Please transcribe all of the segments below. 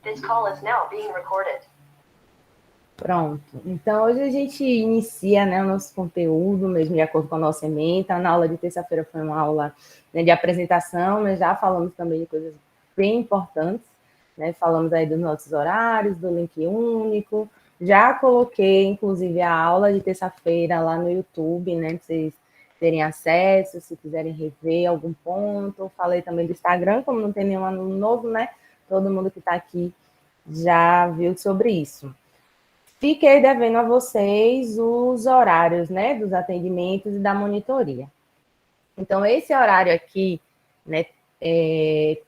This call is now being recorded. Pronto. Então, hoje a gente inicia, né, o nosso conteúdo, mesmo de acordo com a nossa ementa. Na aula de terça-feira foi uma aula, né, de apresentação, mas já falamos também de coisas bem importantes, né? Falamos aí dos nossos horários, do link único. Já coloquei, inclusive, a aula de terça-feira lá no YouTube, né, para vocês terem acesso, se quiserem rever algum ponto. Falei também do Instagram, como não tem nenhum aluno novo, né? Todo mundo que está aqui já viu sobre isso. Fiquei devendo a vocês os horários, né, dos atendimentos e da monitoria. Então, esse horário aqui, né,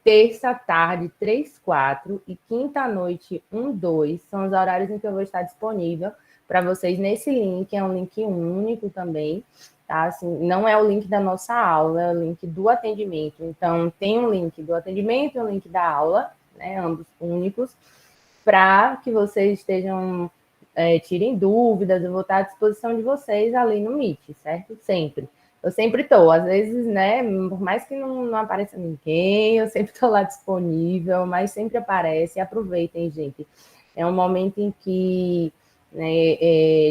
terça tarde, 3, 4 e quinta noite, 1, 2, são os horários em que eu vou estar disponível para vocês nesse link, é um link único também, tá? Assim, não é o link da nossa aula, é o link do atendimento. Então, tem um link do atendimento e um link da aula, né, ambos únicos, para que vocês estejam, tirem dúvidas, eu vou estar à disposição de vocês ali no Meet, certo? Sempre. Eu sempre estou, às vezes, né, por mais que não apareça ninguém, eu sempre estou lá disponível, mas sempre aparece, aproveitem, gente. É um momento em que, né,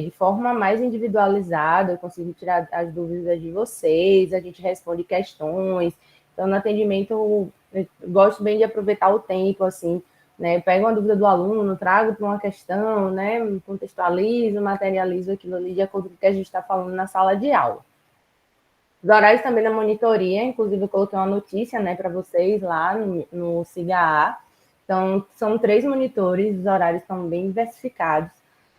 de forma mais individualizada, eu consigo tirar as dúvidas de vocês, a gente responde questões. Então, no atendimento, eu gosto bem de aproveitar o tempo, assim, né, pego uma dúvida do aluno, trago para uma questão, né, contextualizo, materializo aquilo ali de acordo com o que a gente está falando na sala de aula. Os horários também da monitoria, inclusive eu coloquei uma notícia, né, para vocês lá no SIGA. Então, são 3 monitores, os horários estão bem diversificados,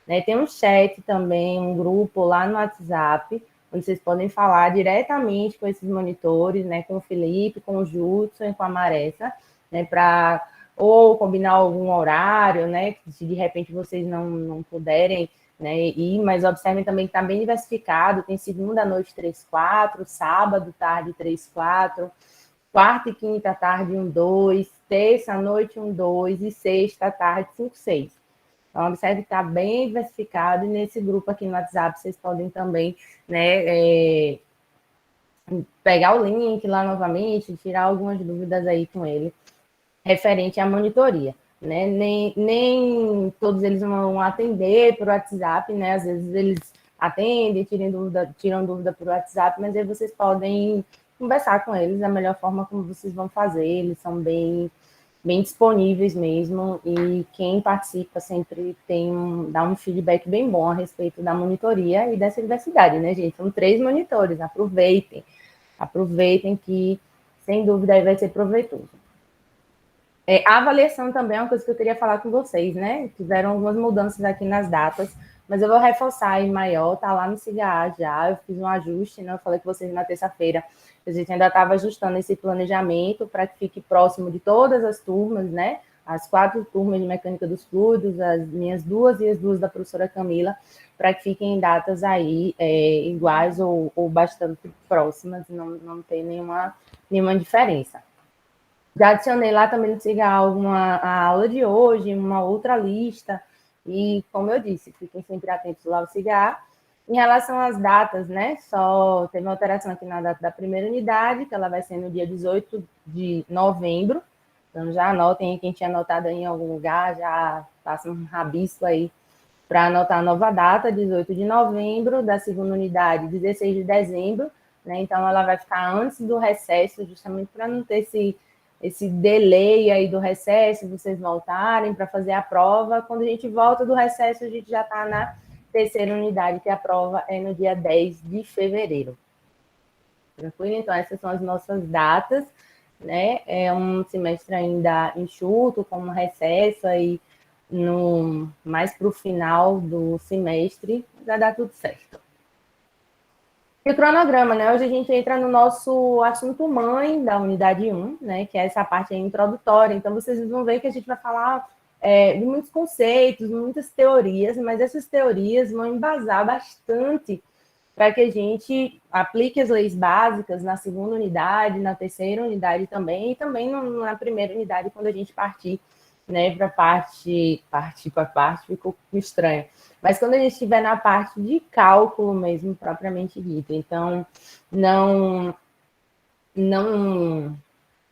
né? Tem um chat também, um grupo lá no WhatsApp, onde vocês podem falar diretamente com esses monitores, né, com o Felipe, com o Judson e com a Maressa, né, para ou combinar algum horário, né, se de repente vocês não puderem, né, mas observem também que está bem diversificado, tem segunda noite 3, 4, sábado tarde 3, 4, quarta e quinta tarde 1, 2, terça noite 1, 2 e sexta tarde 5, 6. Então, observe que está bem diversificado, e nesse grupo aqui no WhatsApp vocês podem também, né, pegar o link lá novamente, tirar algumas dúvidas aí com ele, referente à monitoria. Né? Nem todos eles vão atender por WhatsApp, né? Às vezes eles atendem, tiram dúvida por WhatsApp, mas aí vocês podem conversar com eles da melhor forma como vocês vão fazer. Eles são bem disponíveis mesmo, e quem participa sempre dá um feedback bem bom a respeito da monitoria e dessa diversidade, né, gente? São 3 monitores, aproveitem que, sem dúvida, aí vai ser proveitoso. A avaliação também é uma coisa que eu queria falar com vocês, né? Tiveram algumas mudanças aqui nas datas, mas eu vou reforçar em maior, tá lá no SIGA já, eu fiz um ajuste, né? Eu falei com vocês na terça-feira, a gente ainda estava ajustando esse planejamento para que fique próximo de todas as turmas, né? As 4 turmas de mecânica dos fluidos, as minhas 2 e as 2 da professora Camila, para que fiquem datas aí iguais ou bastante próximas, não tem nenhuma diferença. Já adicionei lá também no SIGA a aula de hoje, uma outra lista, e como eu disse, fiquem sempre atentos lá ao SIGA. Em relação às datas, né, só teve uma alteração aqui na data da primeira unidade, que ela vai ser no dia 18 de novembro, então já anotem aí, quem tinha anotado aí em algum lugar, já faça um rabisco aí para anotar a nova data, 18 de novembro, da segunda unidade, 16 de dezembro, né, então ela vai ficar antes do recesso, justamente para não ter esse delay aí do recesso, vocês voltarem para fazer a prova. Quando a gente volta do recesso, a gente já está na terceira unidade, que a prova é no dia 10 de fevereiro. Tranquilo? Então, essas são as nossas datas, né? É um semestre ainda enxuto, com um recesso aí mais para o final do semestre, vai dar tudo certo. E o cronograma, né? Hoje a gente entra no nosso assunto mãe da unidade 1, né? Que é essa parte introdutória. Então, vocês vão ver que a gente vai falar de muitos conceitos, muitas teorias, mas essas teorias vão embasar bastante para que a gente aplique as leis básicas na segunda unidade, na terceira unidade também, e também na primeira unidade, quando a gente partir, né, para partir para a parte, ficou estranho. Mas quando a gente estiver na parte de cálculo mesmo, propriamente dito. Então, não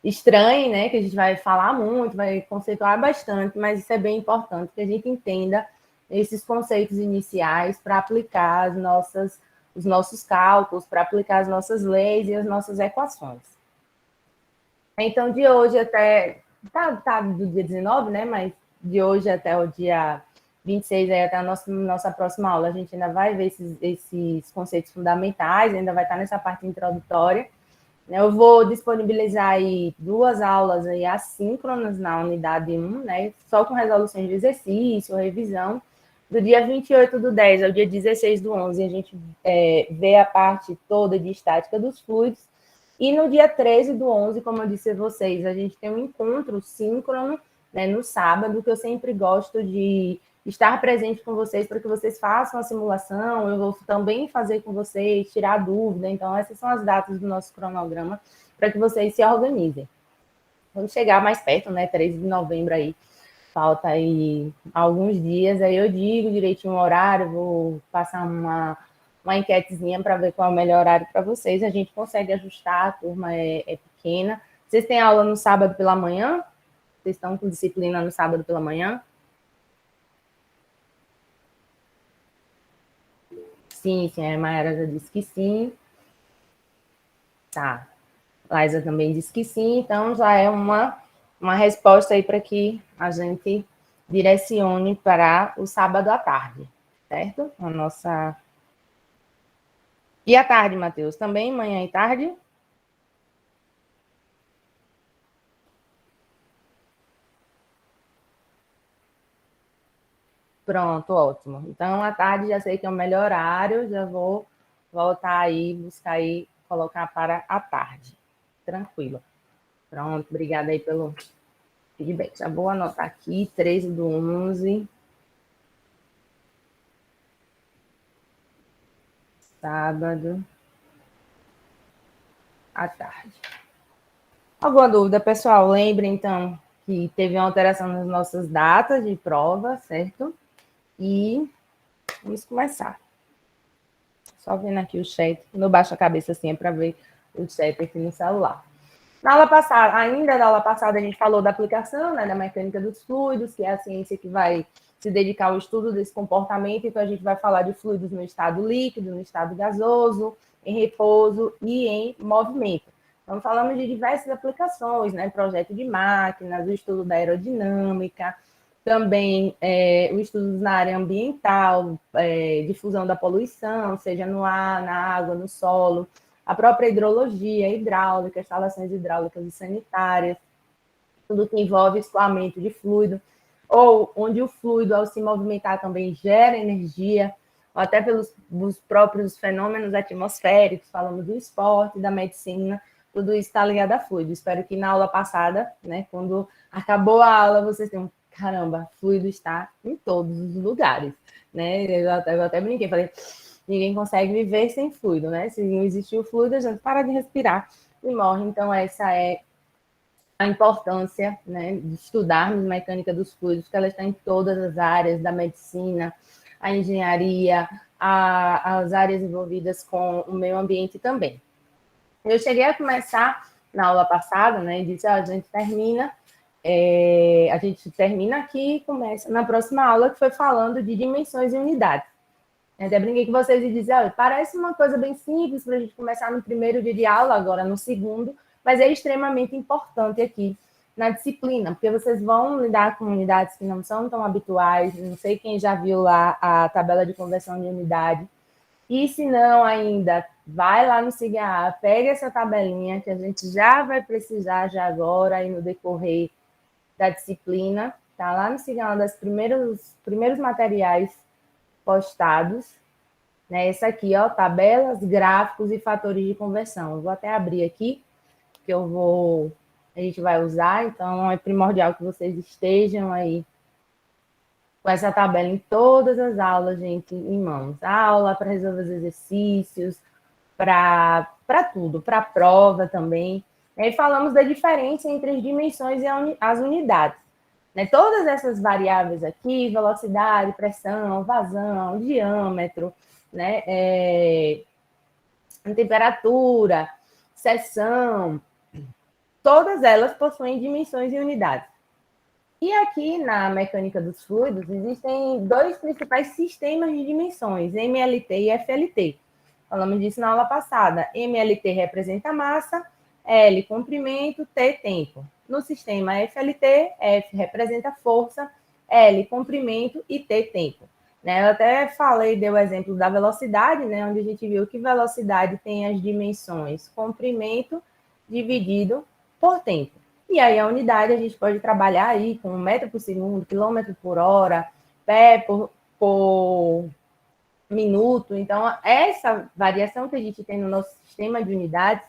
estranhem, né? Que a gente vai falar muito, vai conceituar bastante, mas isso é bem importante que a gente entenda esses conceitos iniciais para aplicar os nossos cálculos, para aplicar as nossas leis e as nossas equações. Então, de hoje até. Tá do dia 19, né? Mas de hoje até o dia 26, aí até a nossa próxima aula, a gente ainda vai ver esses conceitos fundamentais, ainda vai estar nessa parte introdutória. Eu vou disponibilizar aí 2 aulas aí assíncronas na unidade 1, né? Só com resoluções de exercício, revisão. Do dia 28/10 ao dia 16/11, a gente vê a parte toda de estática dos fluidos. E no dia 13/11, como eu disse a vocês, a gente tem um encontro síncrono, né, no sábado, que eu sempre gosto de estar presente com vocês para que vocês façam a simulação. Eu vou também fazer com vocês, tirar dúvida. Então, essas são as datas do nosso cronograma para que vocês se organizem. Quando chegar mais perto, né, 13 de novembro aí, falta aí alguns dias, aí eu digo direitinho o horário, vou passar uma enquetezinha para ver qual é o melhor horário para vocês. A gente consegue ajustar, a turma é pequena. Vocês têm aula no sábado pela manhã? Vocês estão com disciplina no sábado pela manhã? Sim, a Mayara já disse que sim. Tá. Laísa também disse que sim, então já é uma resposta aí para que a gente direcione para o sábado à tarde, certo? A nossa. E à tarde, Matheus? Também manhã e tarde? Pronto, ótimo. Então, à tarde já sei que é o melhor horário, já vou voltar aí, buscar aí, colocar para a tarde. Tranquilo. Pronto, obrigada aí pelo feedback. Já vou anotar aqui, 13/11, sábado, à tarde. Alguma dúvida, pessoal? Lembre, então, que teve uma alteração nas nossas datas de prova, certo? E vamos começar. Só vendo aqui o chat. Não baixa a cabeça assim, é para ver o chat aqui no celular. Na aula passada, ainda na aula passada, a gente falou da aplicação, né, da mecânica dos fluidos, que é a ciência que vai se dedicar ao estudo desse comportamento. Então, a gente vai falar de fluidos no estado líquido, no estado gasoso, em repouso e em movimento. Então, falamos de diversas aplicações, né, projeto de máquinas, o estudo da aerodinâmica, também o estudo na área ambiental, difusão da poluição, seja no ar, na água, no solo, a própria hidrologia, hidráulica, instalações hidráulicas e sanitárias, tudo que envolve escoamento de fluido, ou onde o fluido, ao se movimentar, também gera energia, ou até pelos próprios fenômenos atmosféricos, falamos do esporte, da medicina, tudo isso está ligado a fluido. Espero que na aula passada, né, quando acabou a aula, vocês tenham, caramba, fluido está em todos os lugares, né? Eu até brinquei, falei, ninguém consegue viver sem fluido, né? Se não existir o fluido, a gente para de respirar e morre. Então, essa é a importância, né, de estudarmos mecânica dos fluidos, porque ela está em todas as áreas da medicina, a engenharia, as áreas envolvidas com o meio ambiente também. Eu cheguei a começar na aula passada, né, e disse, a gente termina aqui e começa na próxima aula, que foi falando de dimensões e unidades. Eu até brinquei com vocês e dizer, olha, parece uma coisa bem simples para a gente começar no primeiro dia de aula, agora no segundo, mas é extremamente importante aqui na disciplina, porque vocês vão lidar com unidades que não são tão habituais, não sei quem já viu lá a tabela de conversão de unidade, e se não ainda, vai lá no SIGA, pega essa tabelinha que a gente já vai precisar já agora, aí no decorrer da disciplina, tá lá no SIGA, uma das primeiros materiais postados, né? Essa aqui, ó, tabelas, gráficos e fatores de conversão. Eu vou até abrir aqui, que a gente vai usar, então é primordial que vocês estejam aí com essa tabela em todas as aulas, gente, em mãos. Aula para resolver os exercícios, para tudo, para a prova também. E falamos da diferença entre as dimensões e as unidades. Né? Todas essas variáveis aqui, velocidade, pressão, vazão, diâmetro, né? Temperatura, seção, todas elas possuem dimensões e unidades. E aqui na mecânica dos fluidos existem dois principais sistemas de dimensões, MLT e FLT. Falamos disso na aula passada. MLT representa massa, L comprimento, T tempo. No sistema FLT, F representa força, L comprimento e T tempo. Eu até falei, dei o exemplo da velocidade, onde a gente viu que velocidade tem as dimensões comprimento dividido por tempo. E aí a unidade a gente pode trabalhar aí com metro por segundo, quilômetro por hora, pé por minuto. Então, essa variação que a gente tem no nosso sistema de unidades,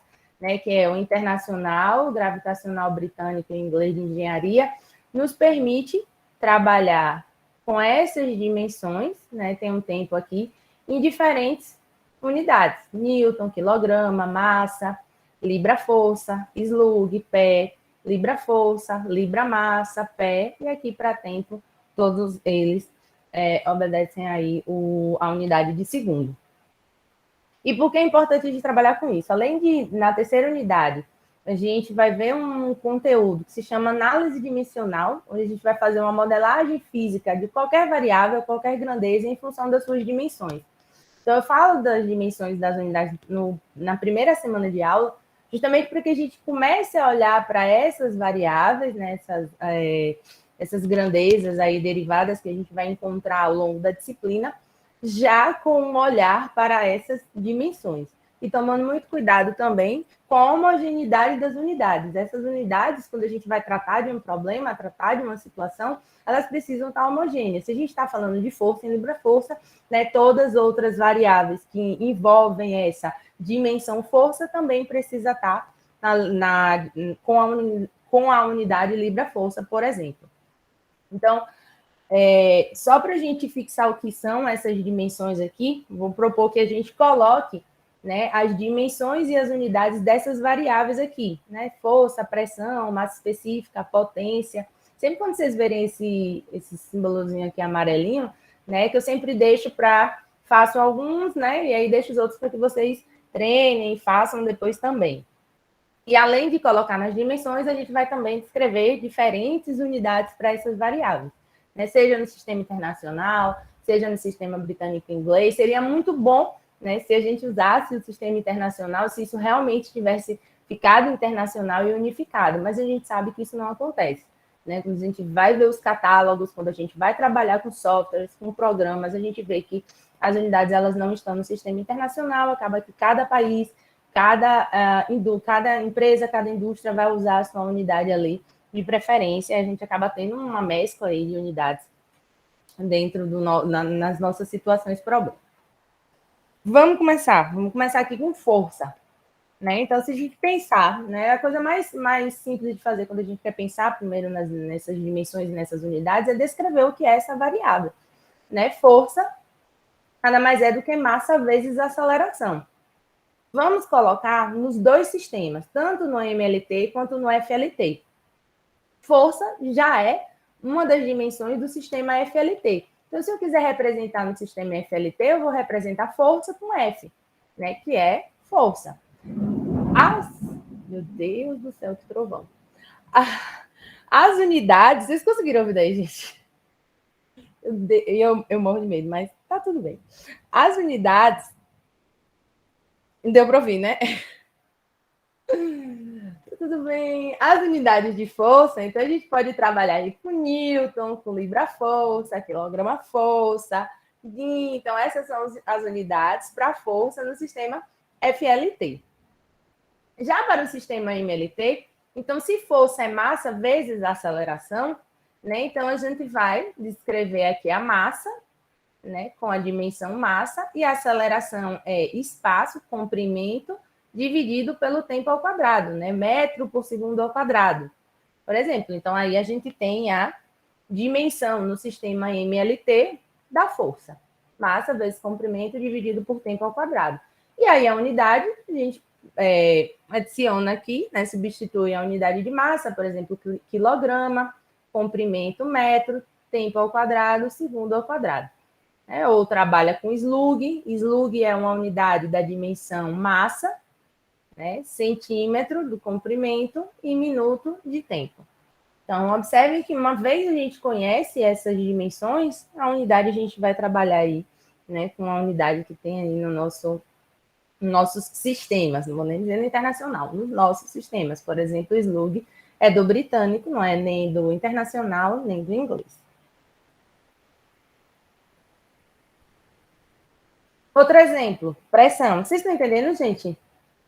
que é o internacional, gravitacional britânico e inglês de engenharia, nos permite trabalhar com essas dimensões, tem um tempo aqui, em diferentes unidades. Newton, quilograma, massa, libra-força, slug, pé, libra-força, libra-massa, pé, e aqui para tempo, todos eles obedecem aí a unidade de segundo. E por que é importante a gente trabalhar com isso? Além de, na terceira unidade, a gente vai ver um conteúdo que se chama análise dimensional, onde a gente vai fazer uma modelagem física de qualquer variável, qualquer grandeza, em função das suas dimensões. Então, eu falo das dimensões das unidades na primeira semana de aula, justamente para que a gente comece a olhar para essas variáveis, essas grandezas aí derivadas que a gente vai encontrar ao longo da disciplina, já com um olhar para essas dimensões. E tomando muito cuidado também com a homogeneidade das unidades. Essas unidades, quando a gente vai tratar de um problema, tratar de uma situação, elas precisam estar homogêneas. Se a gente está falando de força em libra-força, todas as outras variáveis que envolvem essa dimensão força também precisa estar com a unidade libra-força, por exemplo. Então, só para a gente fixar o que são essas dimensões aqui, vou propor que a gente coloque as dimensões e as unidades dessas variáveis aqui, força, pressão, massa específica, potência. Sempre quando vocês verem esse símbolozinho aqui amarelinho, que eu sempre deixo faço alguns, e aí deixo os outros para que vocês treinem e façam depois também. E além de colocar nas dimensões, a gente vai também descrever diferentes unidades para essas variáveis. Seja no sistema internacional, seja no sistema britânico e inglês, seria muito bom se a gente usasse o sistema internacional, se isso realmente tivesse ficado internacional e unificado, mas a gente sabe que isso não acontece. Quando a gente vai ver os catálogos, quando a gente vai trabalhar com softwares, com programas, a gente vê que as unidades elas não estão no sistema internacional, acaba que cada país, cada empresa, cada indústria vai usar a sua unidade ali de preferência, a gente acaba tendo uma mescla aí de unidades dentro nas nossas situações problema. Vamos começar aqui com força. Então, se a gente pensar, a coisa mais simples de fazer quando a gente quer pensar primeiro nessas dimensões e nessas unidades é descrever o que é essa variável. Força nada mais é do que massa vezes aceleração. Vamos colocar nos dois sistemas, tanto no MLT quanto no FLT. Força já é uma das dimensões do sistema FLT. Então, se eu quiser representar no sistema FLT, eu vou representar força com F, que é força. Meu Deus do céu, que trovão. As unidades, vocês conseguiram ouvir daí, gente? Eu morro de medo, mas tá tudo bem. As unidades, deu para ouvir, né? Tudo bem. As unidades de força, então a gente pode trabalhar aí com Newton, com libra-força, quilograma-força. Então, essas são as unidades para força no sistema FLT. Já para o sistema MLT, então, se força é massa vezes aceleração, então a gente vai descrever aqui a massa, com a dimensão massa, e a aceleração é espaço, comprimento, dividido pelo tempo ao quadrado, metro por segundo ao quadrado. Por exemplo, então aí a gente tem a dimensão no sistema MLT da força. Massa vezes comprimento dividido por tempo ao quadrado. E aí a unidade, a gente adiciona aqui, substitui a unidade de massa, por exemplo, quilograma, comprimento metro, tempo ao quadrado, segundo ao quadrado. Ou trabalha com slug. Slug é uma unidade da dimensão massa, né? Centímetro do comprimento e minuto de tempo. Então, observe que uma vez a gente conhece essas dimensões, a unidade a gente vai trabalhar aí, né, com a unidade que tem aí no nossos sistemas, não vou nem dizer no internacional, nos nossos sistemas. Por exemplo, o SLUG é do britânico, não é nem do internacional, nem do inglês. Outro exemplo, pressão. Vocês estão entendendo, gente?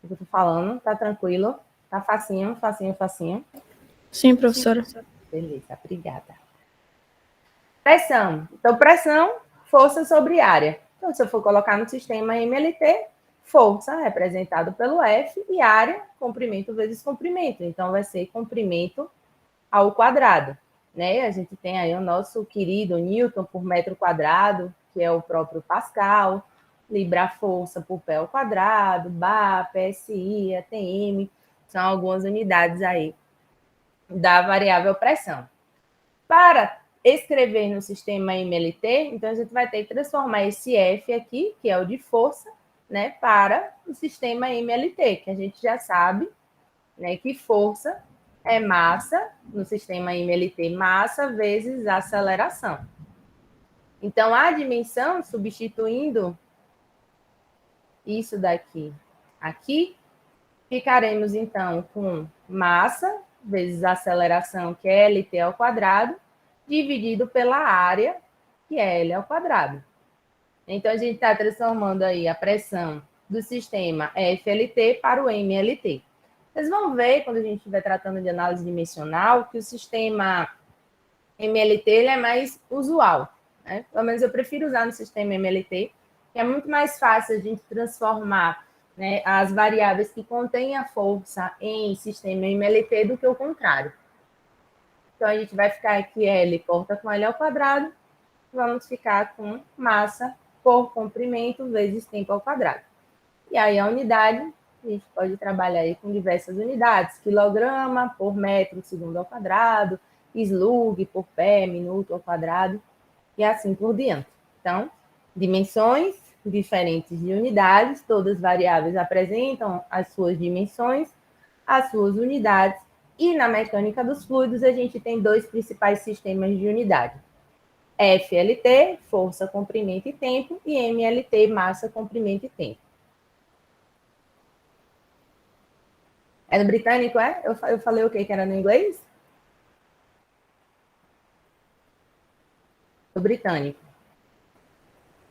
O que eu estou falando? Tá tranquilo? Tá facinho, facinho, facinho? Sim, professora. Beleza, obrigada. Pressão. Então, pressão, força sobre área. Então, se eu for colocar no sistema MLT, força representado pelo F e área, comprimento vezes comprimento. Então, vai ser comprimento ao quadrado. Né? A gente tem aí o nosso querido Newton por metro quadrado, que é o próprio Pascal, Libra-força por pé ao quadrado, bar, PSI, ATM, são algumas unidades aí da variável pressão. Para escrever no sistema MLT, então a gente vai ter que transformar esse F aqui, que é o de força, né, para o sistema MLT, que a gente já sabe, né, que força é massa, no sistema MLT, massa vezes aceleração. Então, a dimensão, substituindo isso daqui aqui, ficaremos, então, com massa vezes aceleração, que é LT ao quadrado, dividido pela área, que é L ao quadrado. Então, a gente está transformando aí a pressão do sistema FLT para o MLT. Vocês vão ver, quando a gente estiver tratando de análise dimensional, que o sistema MLT ele é mais usual. Né? Pelo menos eu prefiro usar no sistema MLT, que é muito mais fácil a gente transformar, né, as variáveis que contêm a força em sistema MLT do que o contrário. Então, a gente vai ficar aqui L corta com L ao quadrado, vamos ficar com massa por comprimento vezes tempo ao quadrado. E aí a unidade, a gente pode trabalhar aí com diversas unidades, quilograma por metro segundo ao quadrado, slug por pé, minuto ao quadrado, e assim por diante. Então, dimensões diferentes de unidades, todas variáveis apresentam as suas dimensões, as suas unidades, e na mecânica dos fluidos a gente tem dois principais sistemas de unidade. FLT, força, comprimento e tempo, e MLT, massa, comprimento e tempo. É no britânico, é? Eu falei o quê? Que era no inglês? No britânico.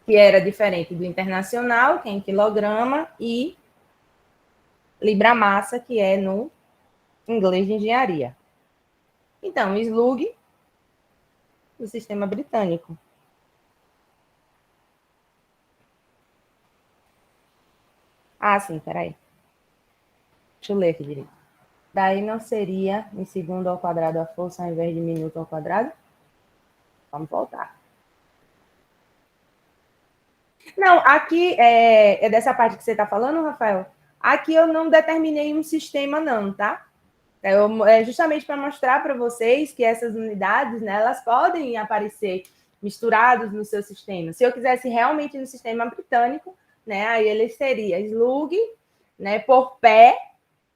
Que era diferente do internacional, que é em quilograma, e libra-massa, que é no inglês de engenharia. Então, slug do sistema britânico. Ah, sim, peraí. Deixa eu ler aqui direito. Daí não seria em segundo ao quadrado a força ao invés de minuto ao quadrado? Vamos voltar. Não, aqui é dessa parte que você está falando, Rafael? Aqui eu não determinei um sistema, não, tá? É justamente para mostrar para vocês que essas unidades, né, elas podem aparecer misturados no seu sistema. Se eu quisesse realmente no sistema britânico, né, aí ele seria slug, né, por pé,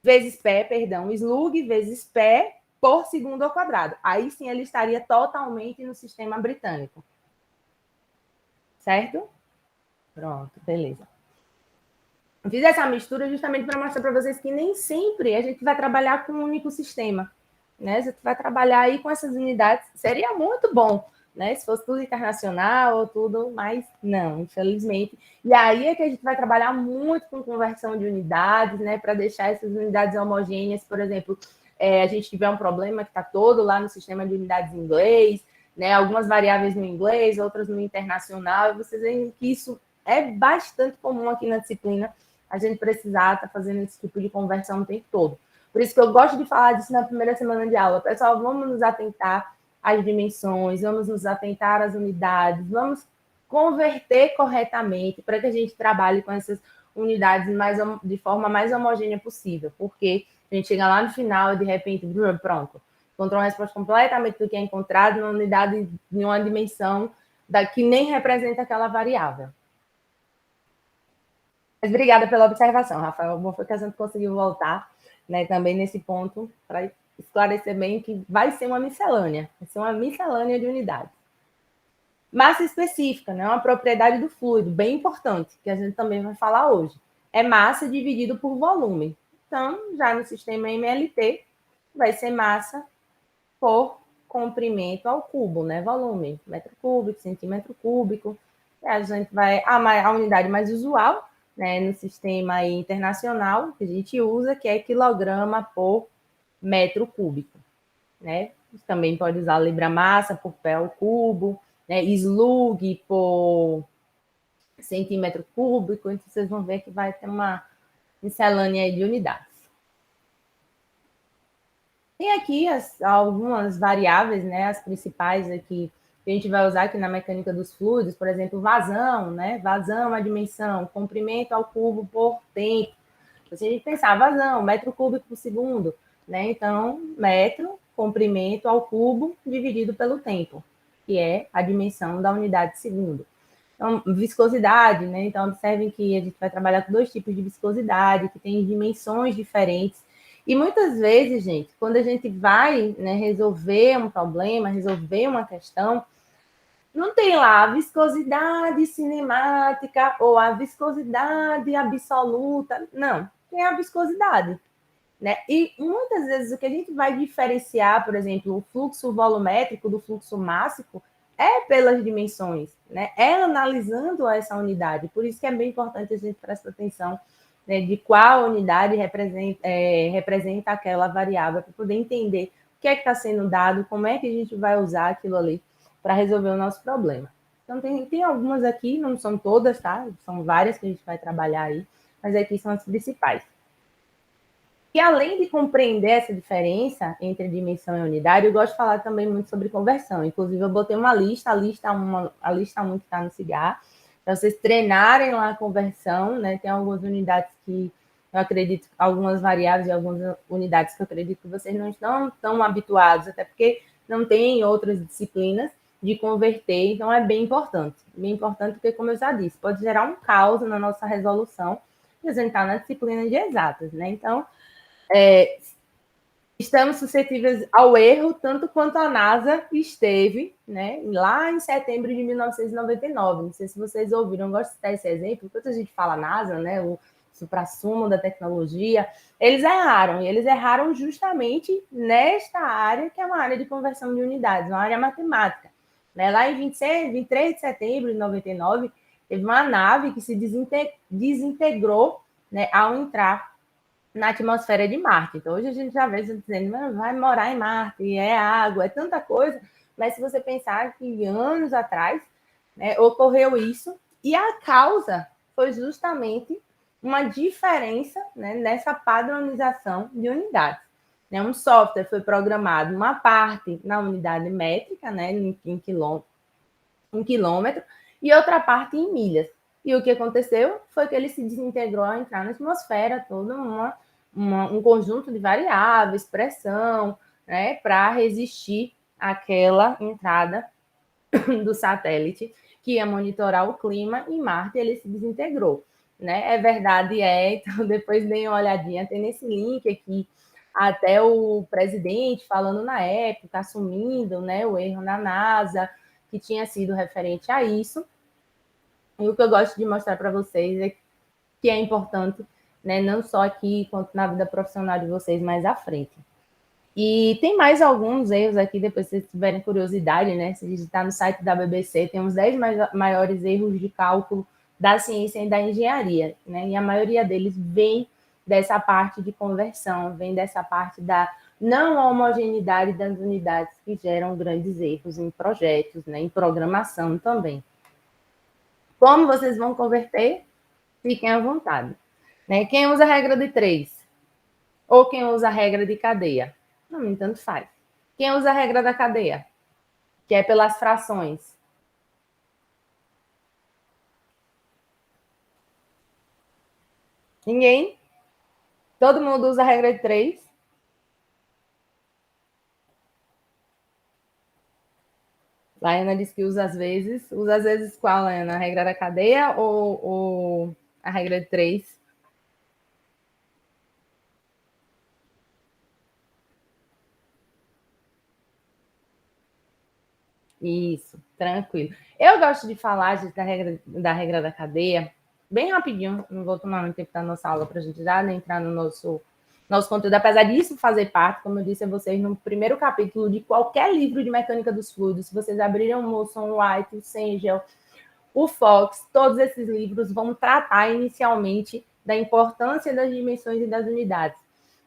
vezes pé, perdão, slug vezes pé por segundo ao quadrado. Aí sim ele estaria totalmente no sistema britânico. Certo? Pronto, beleza. Eu fiz essa mistura justamente para mostrar para vocês que nem sempre a gente vai trabalhar com um único sistema. Né? Você vai trabalhar aí com essas unidades. Seria muito bom, né? Se fosse tudo internacional ou tudo, mas não, infelizmente. E aí é que a gente vai trabalhar muito com conversão de unidades, né? Para deixar essas unidades homogêneas, por exemplo, a gente tiver um problema que está todo lá no sistema de unidades em inglês, né? Algumas variáveis no inglês, outras no internacional, e vocês veem que isso é bastante comum aqui na disciplina, a gente precisar estar fazendo esse tipo de conversão o tempo todo. Por isso que eu gosto de falar disso na primeira semana de aula. Pessoal, vamos nos atentar às dimensões, vamos nos atentar às unidades, vamos converter corretamente para que a gente trabalhe com essas unidades de forma mais homogênea possível, porque a gente chega lá no final e de repente, pronto, encontrou uma resposta completamente do que é encontrado numa unidade de uma dimensão que nem representa aquela variável. Mas obrigada pela observação, Rafael. Bom foi que a gente conseguiu voltar, né, também nesse ponto para esclarecer bem que vai ser uma miscelânea, vai ser uma miscelânea de unidades. Massa específica, né, uma propriedade do fluido, bem importante, que a gente também vai falar hoje. É massa dividido por volume. Então, já no sistema MLT, vai ser massa por comprimento ao cubo, né? Volume, metro cúbico, centímetro cúbico. E a gente vai a unidade mais usual, né, no sistema internacional que a gente usa, que é quilograma por metro cúbico, né? Também pode usar libra-massa por pé ao cubo, né? Slug por centímetro cúbico. Então vocês vão ver que vai ter uma miscelânea de unidades. Tem aqui algumas variáveis, né, as principais aqui, que a gente vai usar aqui na mecânica dos fluidos, por exemplo, vazão, né? Vazão, a dimensão, comprimento ao cubo por tempo. Se a gente pensar, vazão, metro cúbico por segundo, né? Então, metro, comprimento ao cubo dividido pelo tempo, que é a dimensão da unidade de segundo. Então, viscosidade, né? Então, observem que a gente vai trabalhar com dois tipos de viscosidade, que tem dimensões diferentes. E muitas vezes, gente, quando a gente vai, né, resolver um problema, resolver uma questão, não tem lá a viscosidade cinemática ou a viscosidade absoluta. Não, tem a viscosidade. Né? E muitas vezes o que a gente vai diferenciar, por exemplo, o fluxo volumétrico do fluxo mássico é pelas dimensões, né? É analisando essa unidade. Por isso que é bem importante a gente prestar atenção, né, de qual unidade representa aquela variável, para poder entender o que é que está sendo dado, como é que a gente vai usar aquilo ali para resolver o nosso problema. Então, tem algumas aqui, não são todas, tá? São várias que a gente vai trabalhar aí, mas aqui são as principais. E além de compreender essa diferença entre dimensão e unidade, eu gosto de falar também muito sobre conversão. Inclusive, eu botei uma lista, a lista 1 que está no CIGAR, para vocês treinarem lá a conversão, né? Tem algumas unidades que eu acredito, algumas variáveis e algumas unidades que eu acredito que vocês não estão tão habituados, até porque não tem outras disciplinas de converter, então é bem importante. Bem importante porque, como eu já disse, pode gerar um caos na nossa resolução e a gente está na disciplina de exatas, né? Então, estamos suscetíveis ao erro, tanto quanto a NASA esteve, né, lá em setembro de 1999. Não sei se vocês ouviram, eu gosto de citar esse exemplo, quando a gente fala NASA, né, o suprassumo da tecnologia, eles erraram, e eles erraram justamente nesta área, que é uma área de conversão de unidades, uma área matemática. Né? Lá em 23 de setembro de 99, teve uma nave que se desintegrou, né, ao entrar na atmosfera de Marte. Então, hoje a gente já vê dizendo, vai morar em Marte, é água, é tanta coisa, mas se você pensar que anos atrás, né, ocorreu isso, e a causa foi justamente uma diferença, né, nessa padronização de unidades. Né? Um software foi programado, uma parte na unidade métrica, né, em quilômetro, e outra parte em milhas. E o que aconteceu foi que ele se desintegrou ao entrar na atmosfera, todo um conjunto de variáveis, pressão, né, para resistir àquela entrada do satélite que ia monitorar o clima em Marte, ele se desintegrou. Né? É verdade, então depois deem uma olhadinha, tem nesse link aqui até o presidente falando na época, assumindo, né, o erro na NASA, que tinha sido referente a isso. E o que eu gosto de mostrar para vocês é que é importante, né, não só aqui, quanto na vida profissional de vocês mais à frente. E tem mais alguns erros aqui, depois se vocês tiverem curiosidade, né, se digitar no site da BBC, tem os 10 maiores erros de cálculo da ciência e da engenharia, né, e a maioria deles vem dessa parte de conversão, vem dessa parte da não homogeneidade das unidades que geram grandes erros em projetos, né, em programação também. Como vocês vão converter? Fiquem à vontade. Né? Quem usa a regra de 3? Ou quem usa a regra de cadeia? Não, tanto faz. Quem usa a regra da cadeia? Que é pelas frações. Ninguém? Todo mundo usa a regra de 3? Laiana disse que usa às vezes. Usa às vezes qual, Laiana? A regra da cadeia ou A regra de 3. Isso, tranquilo. Eu gosto de falar gente, da regra da cadeia, bem rapidinho, não vou tomar muito tempo da nossa aula para a gente já entrar no nosso conteúdo, apesar disso fazer parte, como eu disse a vocês, no primeiro capítulo de qualquer livro de mecânica dos fluidos, se vocês abrirem o Molson, o White, o Sengel, o Fox, todos esses livros vão tratar inicialmente da importância das dimensões e das unidades.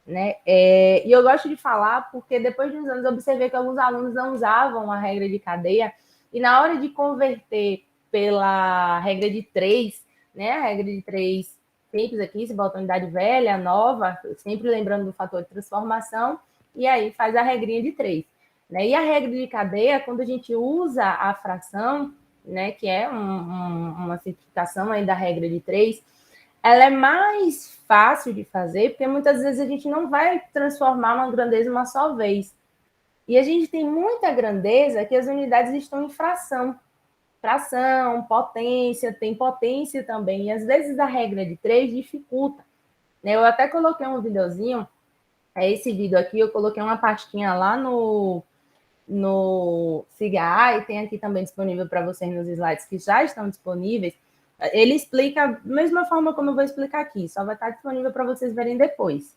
Né? E eu gosto de falar porque depois de uns anos eu observei que alguns alunos não usavam a regra de cadeia e na hora de converter pela regra de 3, né? A regra de 3 simples aqui, se bota unidade velha, nova, sempre lembrando do fator de transformação, e aí faz a regrinha de 3. Né? E a regra de cadeia, quando a gente usa a fração, né, que é uma simplificação aí da regra de 3, ela é mais fácil de fazer, porque muitas vezes a gente não vai transformar uma grandeza uma só vez. E a gente tem muita grandeza que as unidades estão em fração. Fração, potência, tem potência também. E às vezes a regra de 3 dificulta. Eu até coloquei um videozinho, esse vídeo aqui, eu coloquei uma pastinha lá no SIGA, e tem aqui também disponível para vocês nos slides que já estão disponíveis. Ele explica da mesma forma como eu vou explicar aqui, só vai estar disponível para vocês verem depois.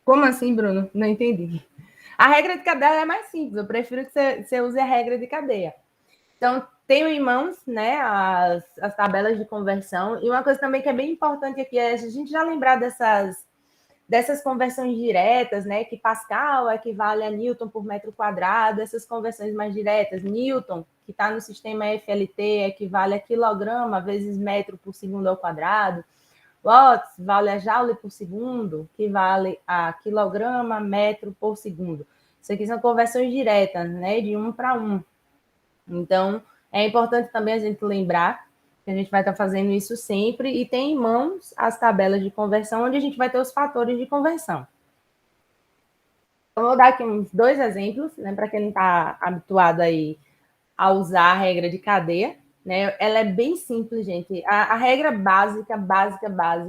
Como assim, Bruno? Não entendi. A regra de cadeia é mais simples, eu prefiro que você use a regra de cadeia. Então, tenho em mãos, né, as tabelas de conversão, e uma coisa também que é bem importante aqui é a gente já lembrar dessas conversões diretas, né, que Pascal equivale a Newton por metro quadrado, essas conversões mais diretas, Newton, que está no sistema FLT, equivale a quilograma vezes metro por segundo ao quadrado, watts vale a joule por segundo, que vale a quilograma metro por segundo. Isso aqui são conversões diretas, né, de 1 para 1. Então, é importante também a gente lembrar que a gente vai estar fazendo isso sempre e tem em mãos as tabelas de conversão, onde a gente vai ter os fatores de conversão. Eu vou dar aqui uns 2 exemplos, né, para quem não está habituado aí a usar a regra de cadeia. Né? Ela é bem simples, gente. A regra básica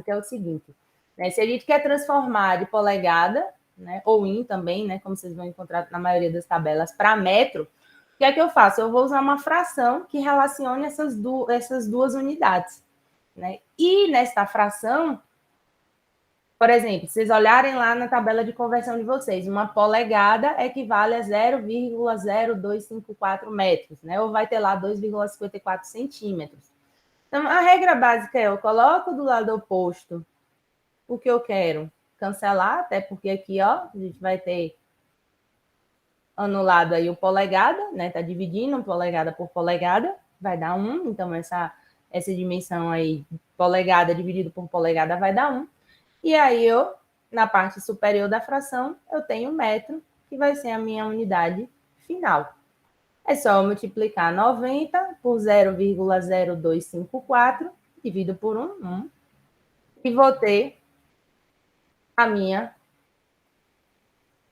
é o seguinte. Né? Se a gente quer transformar de polegada, né, ou in também, né, como vocês vão encontrar na maioria das tabelas, para metro, o que é que eu faço? Eu vou usar uma fração que relacione essas duas unidades. Né? E nesta fração, por exemplo, se vocês olharem lá na tabela de conversão de vocês, uma polegada equivale a 0,0254 metros, né? Ou vai ter lá 2,54 centímetros. Então, a regra básica é: eu coloco do lado oposto o que eu quero cancelar, até porque aqui, ó, a gente vai ter anulado aí o polegada, né? Tá dividindo polegada por polegada, vai dar 1. Então, essa dimensão aí, polegada dividido por polegada, vai dar 1. E aí, na parte superior da fração, eu tenho metro, que vai ser a minha unidade final. É só eu multiplicar 90 por 0,0254, divido por 1, e vou ter a minha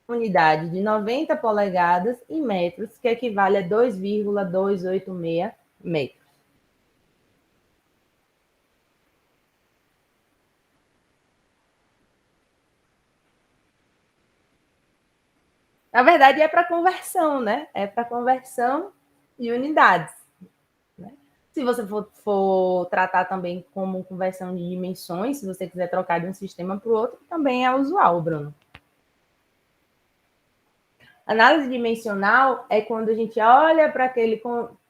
unidade de 90 polegadas em metros, que equivale a 2,286 metros. Na verdade, é para conversão, né? É para conversão de unidades. Né? Se você for tratar também como conversão de dimensões, se você quiser trocar de um sistema para o outro, também é usual, Bruno. Análise dimensional é quando a gente olha para aquele...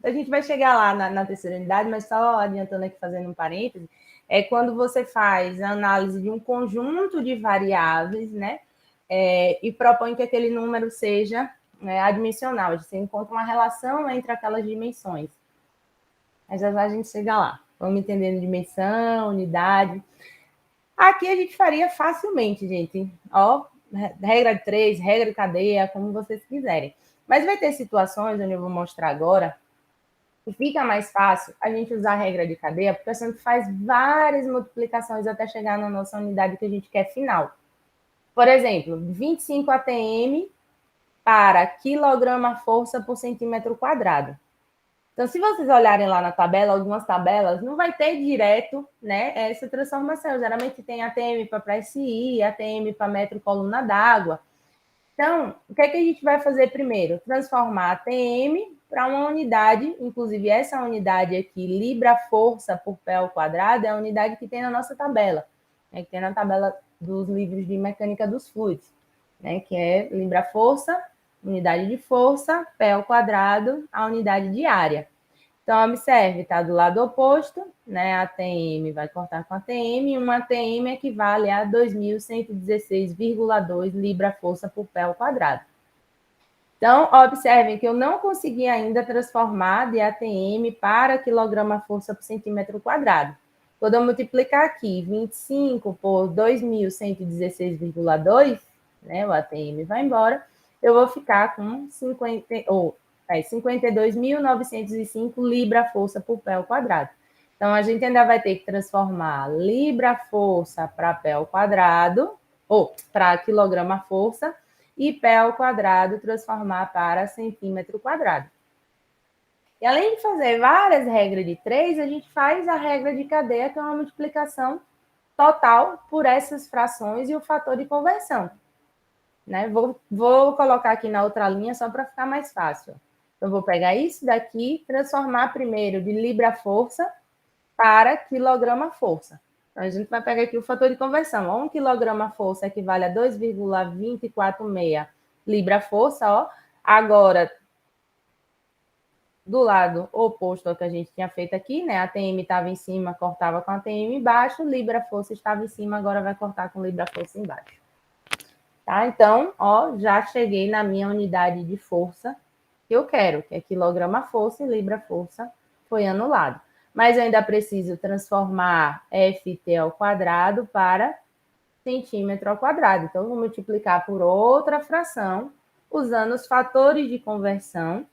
A gente vai chegar lá na terceira unidade, mas só adiantando aqui, fazendo um parêntese, é quando você faz a análise de um conjunto de variáveis, né? E propõe que aquele número seja, né, adimensional. Você encontra uma relação entre aquelas dimensões. Mas já a gente chega lá. Vamos entendendo dimensão, unidade. Aqui a gente faria facilmente, gente. Ó, regra de 3, regra de cadeia, como vocês quiserem. Mas vai ter situações, onde eu vou mostrar agora, que fica mais fácil a gente usar a regra de cadeia, porque a gente faz várias multiplicações até chegar na nossa unidade que a gente quer final. Por exemplo, 25 atm para quilograma-força por centímetro quadrado. Então, se vocês olharem lá na tabela, algumas tabelas, não vai ter direto, né, essa transformação. Geralmente tem ATM para PSI, ATM para metro coluna d'água. Então, o que é que a gente vai fazer primeiro? Transformar a ATM para uma unidade, inclusive essa unidade aqui, libra-força por pé ao quadrado, é a unidade que tem na nossa tabela, né, que tem na tabela dos livros de mecânica dos fluidos, né, que é libra-força, unidade de força, pé ao quadrado, a unidade de área. Então, observe, está do lado oposto, né? A ATM vai cortar com a ATM, e uma ATM equivale a 2.116,2 libra-força por pé ao quadrado. Então, observem que eu não consegui ainda transformar de ATM para quilograma-força por centímetro quadrado. Quando eu multiplicar aqui 25 por 2.116,2, né? O ATM vai embora, eu vou ficar com 52.905 libra-força por pé ao quadrado. Então, a gente ainda vai ter que transformar libra-força para pé ao quadrado, ou para quilograma-força, e pé ao quadrado transformar para centímetro quadrado. E além de fazer várias regras de 3, a gente faz a regra de cadeia, que é uma multiplicação total por essas frações e o fator de conversão. Né? Vou colocar aqui na outra linha só para ficar mais fácil. Então, vou pegar isso daqui, transformar primeiro de libra-força para quilograma-força. Então, a gente vai pegar aqui o fator de conversão. 1 quilograma-força equivale a 2,246 libra-força. Ó. Agora, do lado oposto ao que a gente tinha feito aqui, né? A ATM estava em cima, cortava com a ATM embaixo, libra-força estava em cima, agora vai cortar com libra-força embaixo. Tá? Então, ó, já cheguei na minha unidade de força que eu quero, que é quilograma-força e libra-força foi anulado. Mas eu ainda preciso transformar FT ao quadrado para centímetro ao quadrado. Então, vou multiplicar por outra fração, usando os fatores de conversão.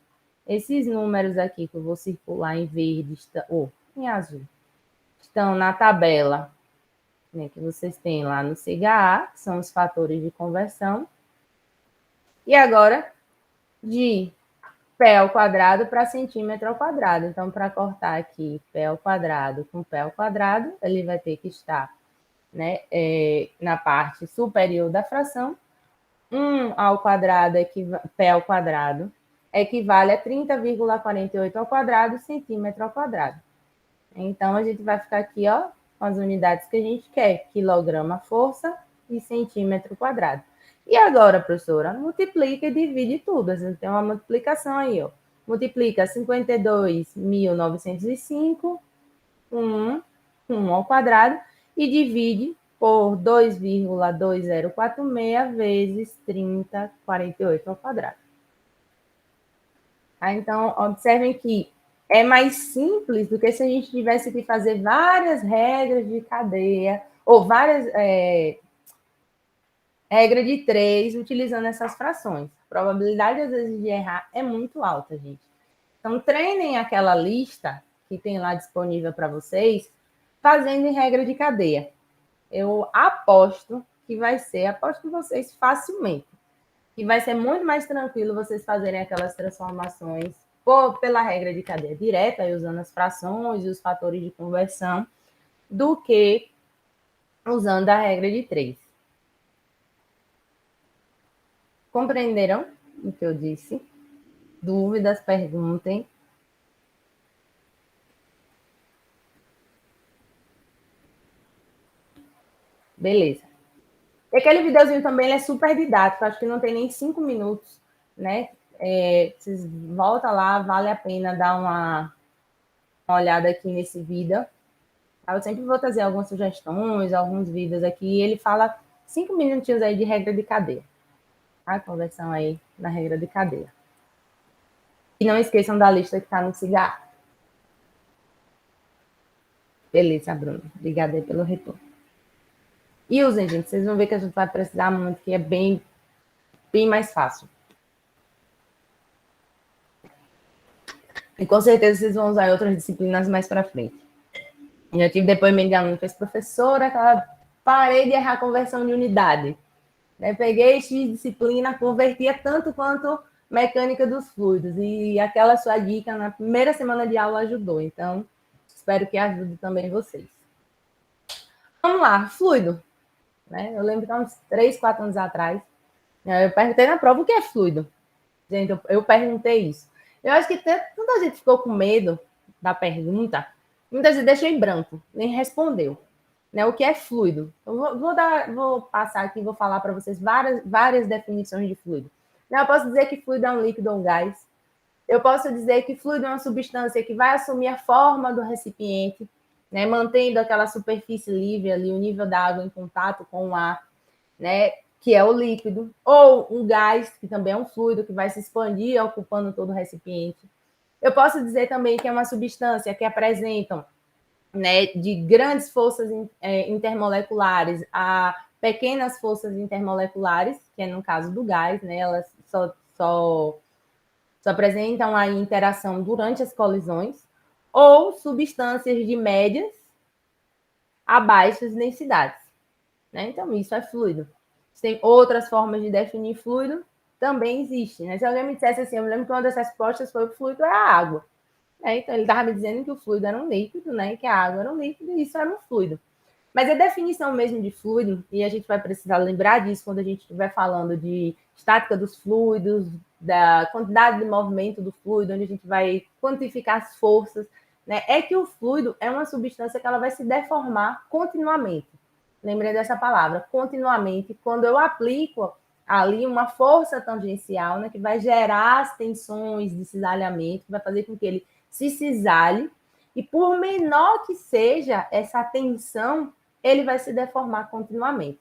Esses números aqui que eu vou circular em verde, ou em azul, estão na tabela, né, que vocês têm lá no CGA, que são os fatores de conversão. E agora, de pé ao quadrado para centímetro ao quadrado. Então, para cortar aqui pé ao quadrado com pé ao quadrado, ele vai ter que estar, né, na parte superior da fração. 1 ao quadrado, pé ao quadrado, equivale a 30,48 ao quadrado, centímetro ao quadrado. Então, a gente vai ficar aqui, ó, com as unidades que a gente quer, quilograma-força e centímetro quadrado. E agora, professora, multiplica e divide tudo. A gente tem uma multiplicação aí, ó. Multiplica 52.905, 1 ao quadrado, e divide por 2,2046 vezes 30,48 ao quadrado. Tá? Então, observem que é mais simples do que se a gente tivesse que fazer várias regras de cadeia, ou várias regras de 3, utilizando essas frações. A probabilidade, às vezes, de errar é muito alta, gente. Então, treinem aquela lista que tem lá disponível para vocês, fazendo em regra de cadeia. Eu aposto que vai ser, aposto vocês facilmente, que vai ser muito mais tranquilo vocês fazerem aquelas transformações pela regra de cadeia direta, usando as frações e os fatores de conversão, do que usando a regra de 3. Compreenderam o que eu disse? Dúvidas, perguntem. Beleza. E aquele videozinho também ele é super didático, acho que não tem nem 5 minutos, né? Vocês voltam lá, vale a pena dar uma olhada aqui nesse vídeo. Eu sempre vou trazer algumas sugestões, alguns vídeos aqui, e ele fala 5 minutinhos aí de regra de cadeia. A conversão aí na regra de cadeia. E não esqueçam da lista que está no cigarro. Beleza, Bruno. Obrigada aí pelo retorno. E usem, gente. Vocês vão ver que a gente vai precisar muito, que é bem mais fácil. E com certeza vocês vão usar em outras disciplinas mais para frente. Eu tive depoimento de aluno que fez professora, parei de errar a conversão de unidade. Peguei X disciplina, convertia tanto quanto mecânica dos fluidos. E aquela sua dica na primeira semana de aula ajudou. Então, espero que ajude também vocês. Vamos lá, fluido. Né? Eu lembro que há uns 3, 4 anos atrás, eu perguntei na prova o que é fluido. Gente, eu perguntei isso. Eu acho que tanta gente ficou com medo da pergunta, muitas vezes deixou em branco, nem respondeu. Né, o que é fluido? Eu vou passar aqui e vou falar para vocês várias definições de fluido. Né, eu posso dizer que fluido é um líquido ou um gás. Eu posso dizer que fluido é uma substância que vai assumir a forma do recipiente, né, mantendo aquela superfície livre ali, o nível da água em contato com o ar, né, que é o líquido, ou um gás, que também é um fluido, que vai se expandir ocupando todo o recipiente. Eu posso dizer também que é uma substância que apresentam, né, de grandes forças intermoleculares a pequenas forças intermoleculares, que é no caso do gás, né, elas só apresentam a interação durante as colisões, ou substâncias de médias a baixas densidades. Né? Então, isso é fluido. Tem outras formas de definir fluido, também existe. Né? Se alguém me dissesse assim, eu me lembro que uma das respostas foi que o fluido é a água. Então, ele estava me dizendo que o fluido era um líquido, né? Que a água era um líquido e isso era um fluido. Mas a definição mesmo de fluido, e a gente vai precisar lembrar disso quando a gente estiver falando de estática dos fluidos, da quantidade de movimento do fluido, onde a gente vai quantificar as forças, né? É que o fluido é uma substância que ela vai se deformar continuamente. Lembrei dessa palavra, continuamente, quando eu aplico ali uma força tangencial, né, que vai gerar as tensões de cisalhamento, que vai fazer com que ele se cisalhe, e por menor que seja essa tensão, ele vai se deformar continuamente.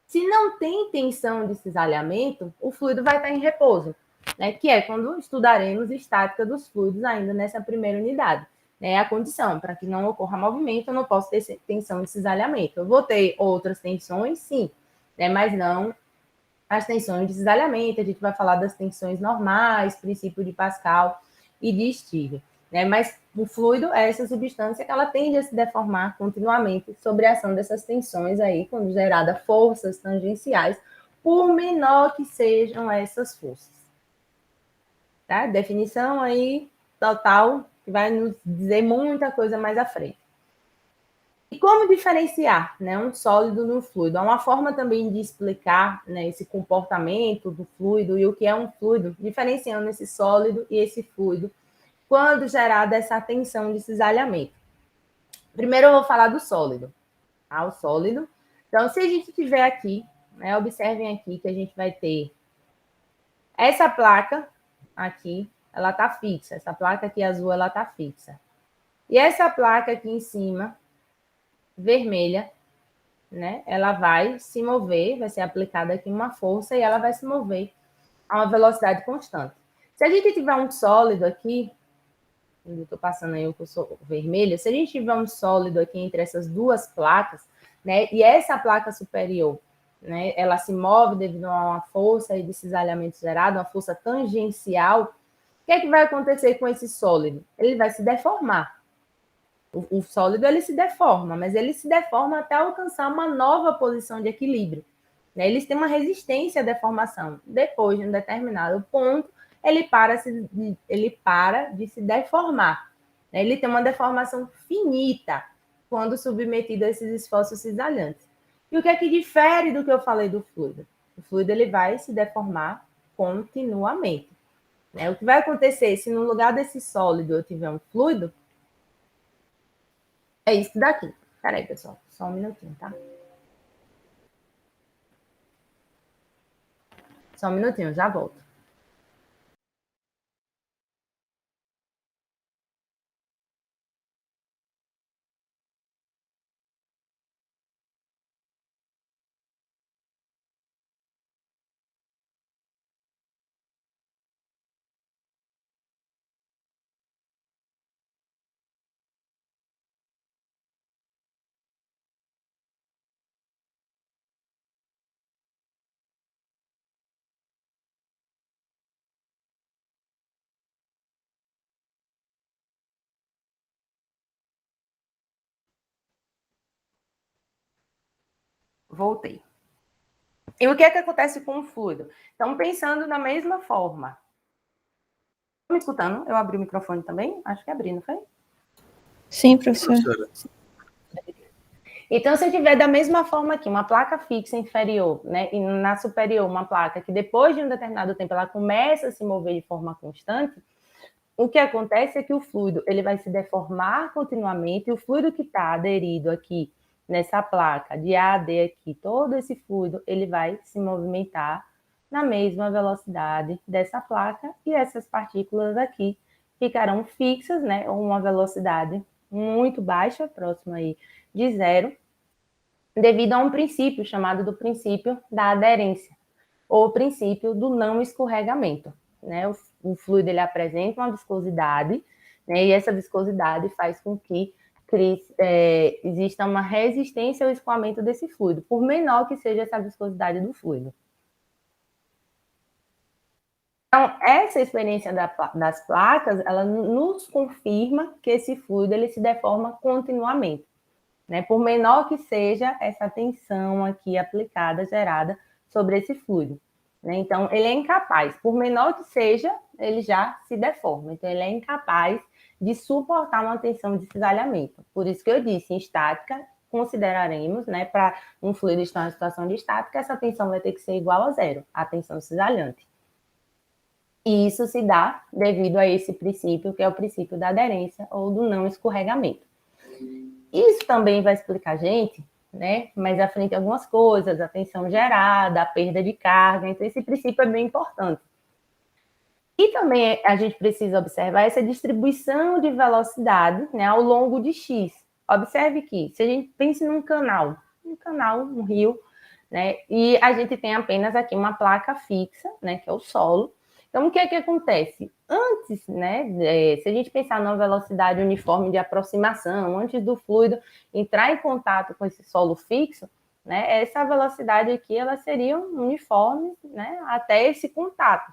Se não tem tensão de cisalhamento, o fluido vai estar em repouso, né, que é quando estudaremos estática dos fluidos ainda nessa primeira unidade. É a condição, para que não ocorra movimento, eu não posso ter tensão de cisalhamento. Eu vou ter outras tensões, sim, né, mas não as tensões de cisalhamento, a gente vai falar das tensões normais, princípio de Pascal e de Stiger. Né? Mas o fluido é essa substância que ela tende a se deformar continuamente sob a ação dessas tensões aí, quando gerada forças tangenciais, por menor que sejam essas forças. Tá? Definição aí total, que vai nos dizer muita coisa mais à frente. E como diferenciar, né, um sólido do fluido? Há uma forma também de explicar, né, esse comportamento do fluido e o que é um fluido, diferenciando esse sólido e esse fluido, quando gerada essa tensão de cisalhamento. Primeiro eu vou falar do sólido. Tá? O sólido. Então, se a gente tiver aqui, né, observem aqui que a gente vai ter essa placa aqui, ela está fixa. Essa placa aqui azul, ela está fixa. E essa placa aqui em cima, vermelha, né? Ela vai se mover, vai ser aplicada aqui uma força e ela vai se mover a uma velocidade constante. Se a gente tiver um sólido aqui, eu estou passando aí o cursor vermelho, se a gente tiver um sólido aqui entre essas duas placas, né? E essa placa superior, né? Ela se move devido a uma força de cisalhamento gerado, uma força tangencial. O que é que vai acontecer com esse sólido? Ele vai se deformar. O sólido ele se deforma, mas ele se deforma até alcançar uma nova posição de equilíbrio. Né? Eles têm uma resistência à deformação. Depois de um determinado ponto, ele para de se deformar. Né? Ele tem uma deformação finita quando submetido a esses esforços cisalhantes. E o que é que difere do que eu falei do fluido? O fluido ele vai se deformar continuamente. Né? O que vai acontecer se no lugar desse sólido eu tiver um fluido, é isso daqui. Peraí, pessoal, só um minutinho, tá? Só um minutinho, já volto. Voltei. E o que é que acontece com o fluido? Então, pensando da mesma forma, me escutando? Eu abri o microfone também? Acho que abri, não foi? Sim, professora. Então, se eu tiver da mesma forma aqui, uma placa fixa inferior, né, e na superior uma placa que depois de um determinado tempo ela começa a se mover de forma constante, o que acontece é que o fluido ele vai se deformar continuamente, e o fluido que está aderido aqui nessa placa de A a D aqui, todo esse fluido, ele vai se movimentar na mesma velocidade dessa placa, e essas partículas aqui ficarão fixas, né, ou uma velocidade muito baixa, próxima aí de zero, devido a um princípio chamado do princípio da aderência, ou o princípio do não escorregamento. Né? O fluido ele apresenta uma viscosidade, né? E essa viscosidade faz com que exista uma resistência ao escoamento desse fluido, por menor que seja essa viscosidade do fluido. Então, essa experiência das placas, ela nos confirma que esse fluido ele se deforma continuamente. Né, por menor que seja essa tensão aqui aplicada, gerada sobre esse fluido. Né? Então, ele é incapaz, por menor que seja, ele já se deforma. Então, ele é incapaz de suportar uma tensão de cisalhamento. Por isso que eu disse, em estática, consideraremos, né, para um fluido estar em situação de estática, essa tensão vai ter que ser igual a zero, a tensão cisalhante. E isso se dá devido a esse princípio, que é o princípio da aderência ou do não escorregamento. Isso também vai explicar a gente, né, mais à frente algumas coisas, a tensão gerada, a perda de carga, então esse princípio é bem importante. E também a gente precisa observar essa distribuição de velocidade, né, ao longo de X. Observe que, se a gente pensa num canal, um rio, né, e a gente tem apenas aqui uma placa fixa, né, que é o solo. Então, o que é que acontece? Antes, né, se a gente pensar numa velocidade uniforme de aproximação, antes do fluido entrar em contato com esse solo fixo, né, essa velocidade aqui, ela seria uniforme, né, até esse contato.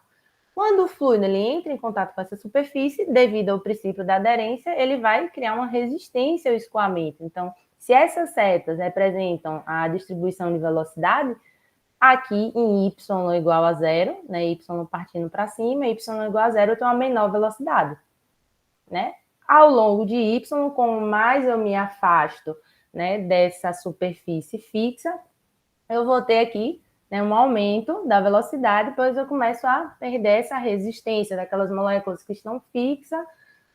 Quando o fluido ele entra em contato com essa superfície, devido ao princípio da aderência, ele vai criar uma resistência ao escoamento. Então, se essas setas representam a distribuição de velocidade, aqui em y igual a zero, né, y partindo para cima, y igual a zero, eu tenho uma menor velocidade. Né? Ao longo de y, quanto mais eu me afasto, né, dessa superfície fixa, eu vou ter aqui, né, um aumento da velocidade, pois eu começo a perder essa resistência daquelas moléculas que estão fixas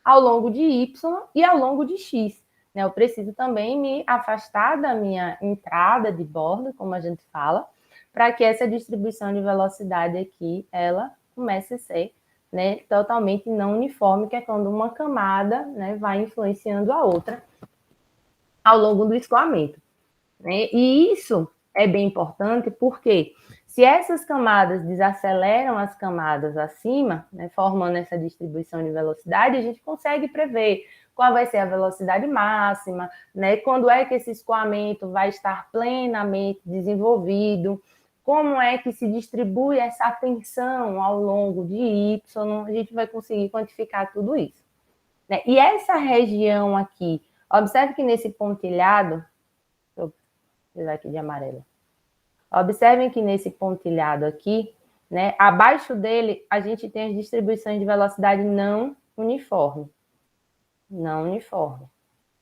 ao longo de y e ao longo de x. Né? Eu preciso também me afastar da minha entrada de borda, como a gente fala, para que essa distribuição de velocidade aqui, ela comece a ser, né, totalmente não uniforme, que é quando uma camada, né, vai influenciando a outra ao longo do escoamento. Né? E isso é bem importante porque se essas camadas desaceleram as camadas acima, né, formando essa distribuição de velocidade, a gente consegue prever qual vai ser a velocidade máxima, né, quando é que esse escoamento vai estar plenamente desenvolvido, como é que se distribui essa tensão ao longo de Y, a gente vai conseguir quantificar tudo isso. Né? E essa região aqui, observe que nesse pontilhado, aqui de amarelo. Observem que nesse pontilhado aqui, né, abaixo dele, a gente tem as distribuições de velocidade não uniforme. Não uniforme.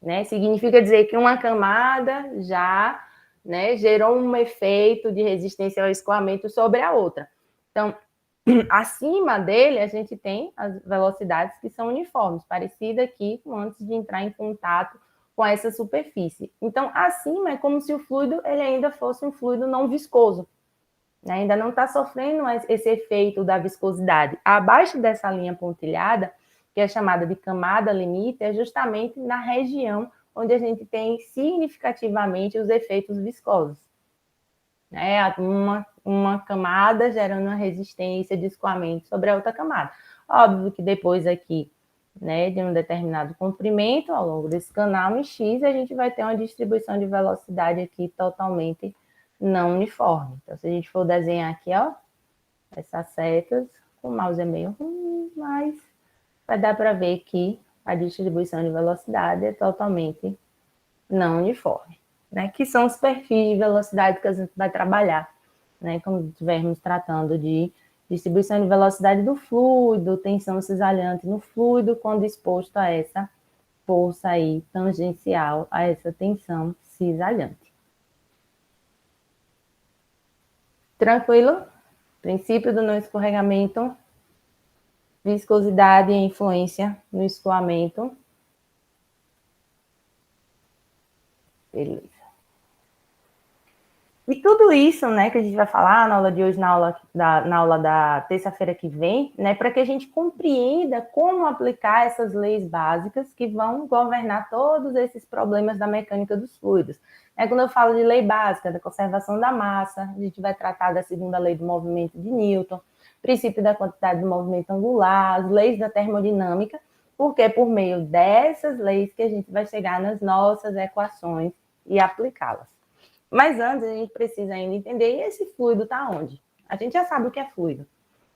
Né? Significa dizer que uma camada já, né, gerou um efeito de resistência ao escoamento sobre a outra. Então, acima dele, a gente tem as velocidades que são uniformes, parecida aqui com antes de entrar em contato com essa superfície. Então, acima é como se o fluido ele ainda fosse um fluido não viscoso. Né? Ainda não está sofrendo esse efeito da viscosidade. Abaixo dessa linha pontilhada, que é chamada de camada limite, é justamente na região onde a gente tem significativamente os efeitos viscosos. Né? Uma camada gerando uma resistência de escoamento sobre a outra camada. Óbvio que depois aqui, né, de um determinado comprimento ao longo desse canal em X, a gente vai ter uma distribuição de velocidade aqui totalmente não uniforme. Então, se a gente for desenhar aqui, ó, essas setas, com o mouse é meio ruim, mas vai dar para ver que a distribuição de velocidade é totalmente não uniforme, né? Que são os perfis de velocidade que a gente vai trabalhar, né? Quando estivermos tratando de distribuição de velocidade do fluido, tensão cisalhante no fluido quando exposto a essa força aí tangencial a essa tensão cisalhante. Tranquilo? Princípio do não escorregamento, viscosidade e influência no escoamento. Beleza. E tudo isso, né, que a gente vai falar na aula de hoje, na aula da terça-feira que vem, né, para que a gente compreenda como aplicar essas leis básicas que vão governar todos esses problemas da mecânica dos fluidos. Quando eu falo de lei básica, da conservação da massa, a gente vai tratar da segunda lei do movimento de Newton, princípio da quantidade do movimento angular, as leis da termodinâmica, porque é por meio dessas leis que a gente vai chegar nas nossas equações e aplicá-las. Mas antes, a gente precisa ainda entender, e esse fluido está onde? A gente já sabe o que é fluido,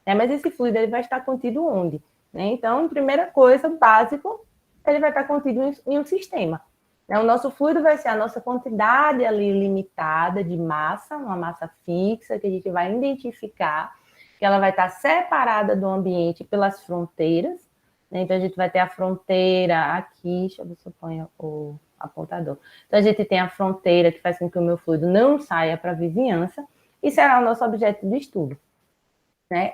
né? Mas esse fluido ele vai estar contido onde? Né? Então, primeira coisa, básico, ele vai estar contido em um sistema. Né? O nosso fluido vai ser a nossa quantidade ali limitada de massa, uma massa fixa, que a gente vai identificar, que ela vai estar separada do ambiente pelas fronteiras. Né? Então, a gente vai ter a fronteira aqui, deixa eu ver se eu ponho o apontador. Então, a gente tem a fronteira que faz com que o meu fluido não saia para a vizinhança e será o nosso objeto de estudo. Né?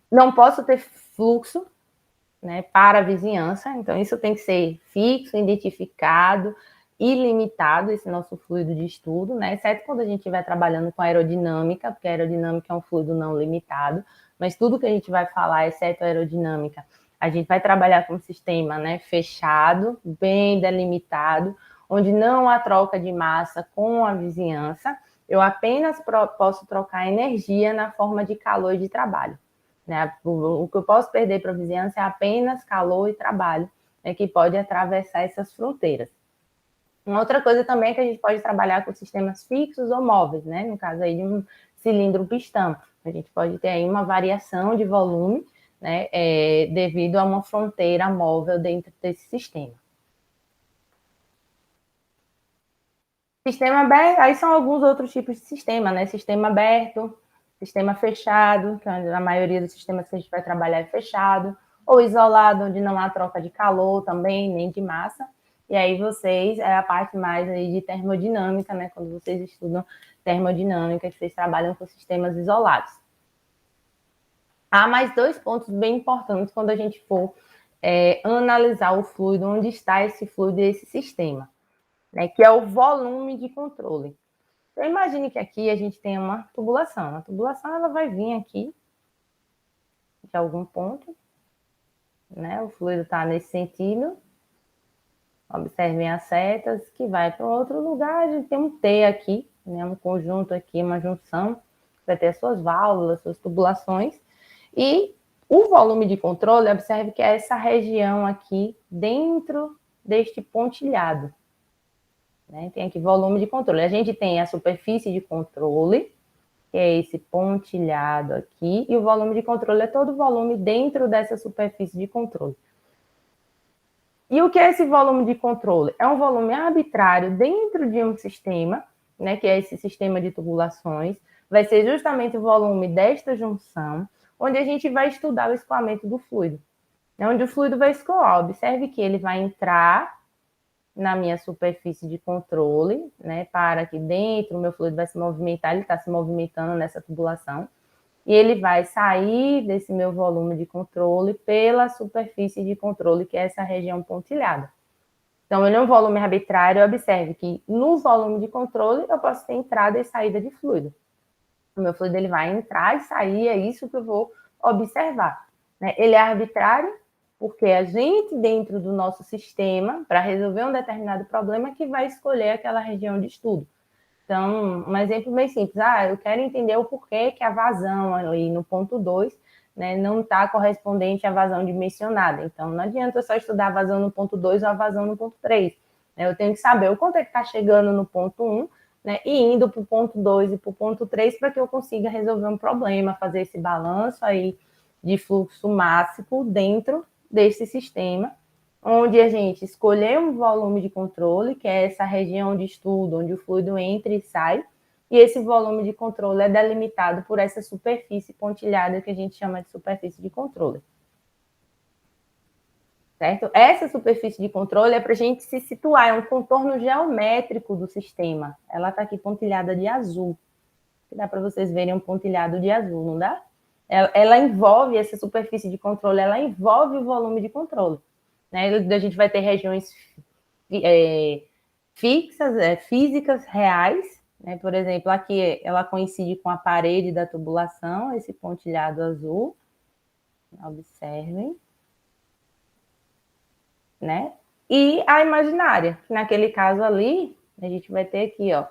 Não posso ter fluxo, né, para a vizinhança, então isso tem que ser fixo, identificado e limitado, esse nosso fluido de estudo, né? Exceto quando a gente estiver trabalhando com aerodinâmica, porque a aerodinâmica é um fluido não limitado, mas tudo que a gente vai falar, exceto a aerodinâmica, a gente vai trabalhar com um sistema, né, fechado, bem delimitado, onde não há troca de massa com a vizinhança, eu apenas posso trocar energia na forma de calor e de trabalho. Né? O que eu posso perder para a vizinhança é apenas calor e trabalho, né, que pode atravessar essas fronteiras. Uma outra coisa também é que a gente pode trabalhar com sistemas fixos ou móveis, né? No caso aí de um cilindro pistão. A gente pode ter aí uma variação de volume, né, devido a uma fronteira móvel dentro desse sistema. Sistema aberto, aí são alguns outros tipos de sistema, né? Sistema aberto, sistema fechado, que a maioria dos sistemas que a gente vai trabalhar é fechado, ou isolado, onde não há troca de calor também, nem de massa. E aí vocês, é a parte mais aí de termodinâmica, né? Quando vocês estudam termodinâmica, vocês trabalham com sistemas isolados. Há mais dois pontos bem importantes quando a gente for analisar o fluido, onde está esse fluido e esse sistema, né? Que é o volume de controle. Então, imagine que aqui a gente tem uma tubulação. A tubulação ela vai vir aqui de algum ponto, né? O fluido está nesse sentido. Observem as setas que vai para outro lugar. A gente tem um T aqui, né? Um conjunto aqui, uma junção. Vai ter as suas válvulas, suas tubulações. E o volume de controle, observe que é essa região aqui dentro deste pontilhado. Né? Tem aqui volume de controle. A gente tem a superfície de controle, que é esse pontilhado aqui, e o volume de controle é todo o volume dentro dessa superfície de controle. E o que é esse volume de controle? É um volume arbitrário dentro de um sistema, né, que é esse sistema de tubulações. Vai ser justamente o volume desta junção, onde a gente vai estudar o escoamento do fluido. É onde o fluido vai escoar. Observe que ele vai entrar na minha superfície de controle, né, para que dentro o meu fluido vai se movimentar, ele está se movimentando nessa tubulação, e ele vai sair desse meu volume de controle pela superfície de controle, que é essa região pontilhada. Então, ele é um volume arbitrário. Observe que no volume de controle eu posso ter entrada e saída de fluido. O meu fluido ele vai entrar e sair, é isso que eu vou observar. Né? Ele é arbitrário, porque a gente, dentro do nosso sistema, para resolver um determinado problema, que vai escolher aquela região de estudo. Então, um exemplo bem simples. Eu quero entender o porquê que a vazão ali no ponto 2, né, não está correspondente à vazão dimensionada. Então, não adianta eu só estudar a vazão no ponto 2 ou a vazão no ponto 3. Né? Eu tenho que saber o quanto é que está chegando no ponto 1, né, e indo para o ponto 2 e para o ponto 3 para que eu consiga resolver um problema, fazer esse balanço aí de fluxo máximo dentro desse sistema, onde a gente escolheu um volume de controle, que é essa região de estudo, onde o fluido entra e sai, e esse volume de controle é delimitado por essa superfície pontilhada que a gente chama de superfície de controle. Certo? Essa superfície de controle é para a gente se situar, é um contorno geométrico do sistema. Ela está aqui pontilhada de azul. Dá para vocês verem um pontilhado de azul, não dá? Ela envolve, essa superfície de controle, ela envolve o volume de controle. Né? A gente vai ter regiões fixas, físicas, reais. Né? Por exemplo, aqui ela coincide com a parede da tubulação, esse pontilhado azul. Observem. Né? E a imaginária, que naquele caso ali, a gente vai ter aqui, ó,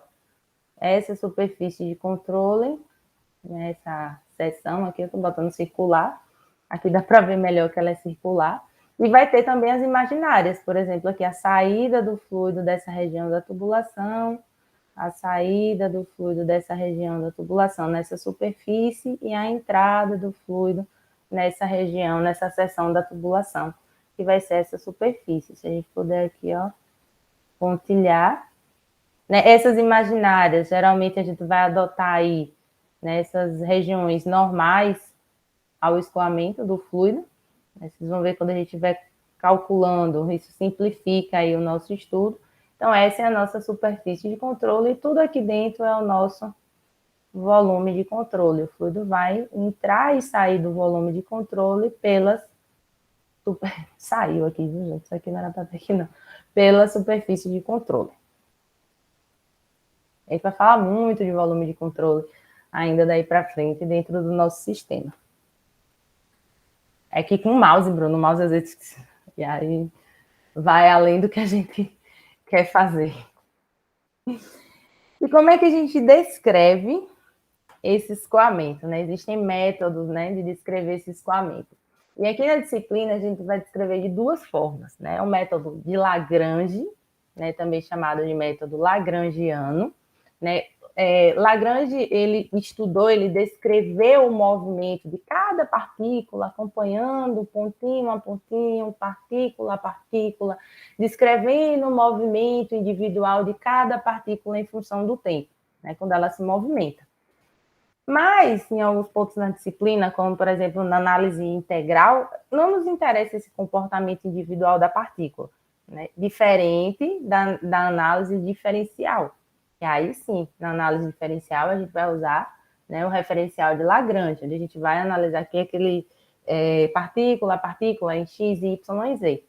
essa superfície de controle, nessa seção aqui, eu estou botando circular, aqui dá para ver melhor que ela é circular, e vai ter também as imaginárias, por exemplo, aqui a saída do fluido dessa região da tubulação, a saída do fluido dessa região da tubulação nessa superfície e a entrada do fluido nessa região, nessa seção da tubulação, que vai ser essa superfície. Se a gente puder aqui, ó, pontilhar, né? Essas imaginárias, geralmente a gente vai adotar aí nessas regiões normais ao escoamento do fluido. Vocês vão ver quando a gente estiver calculando, isso simplifica aí o nosso estudo. Então, essa é a nossa superfície de controle e tudo aqui dentro é o nosso volume de controle. O fluido vai entrar e sair do volume de controle pelas... Saiu aqui, viu, gente? Isso aqui não era para ter aqui, não. Pela superfície de controle. A gente vai falar muito de volume de controle ainda daí para frente dentro do nosso sistema. É que com o mouse, Bruno, o mouse às vezes... E aí vai além do que a gente quer fazer. E como é que a gente descreve esse escoamento, né? Existem métodos, né, de descrever esse escoamento. E aqui na disciplina a gente vai descrever de duas formas, né? O método de Lagrange, né, também chamado de método lagrangiano, né? Lagrange, ele estudou, ele descreveu o movimento de cada partícula, acompanhando pontinho a pontinho, partícula a partícula, descrevendo o movimento individual de cada partícula em função do tempo, né, quando ela se movimenta. Mas, em alguns pontos na disciplina, como, por exemplo, na análise integral, não nos interessa esse comportamento individual da partícula, né? Diferente da análise diferencial. E aí, sim, na análise diferencial, a gente vai usar, né, o referencial de Lagrange, onde a gente vai analisar aqui aquele partícula a partícula em x, y e z.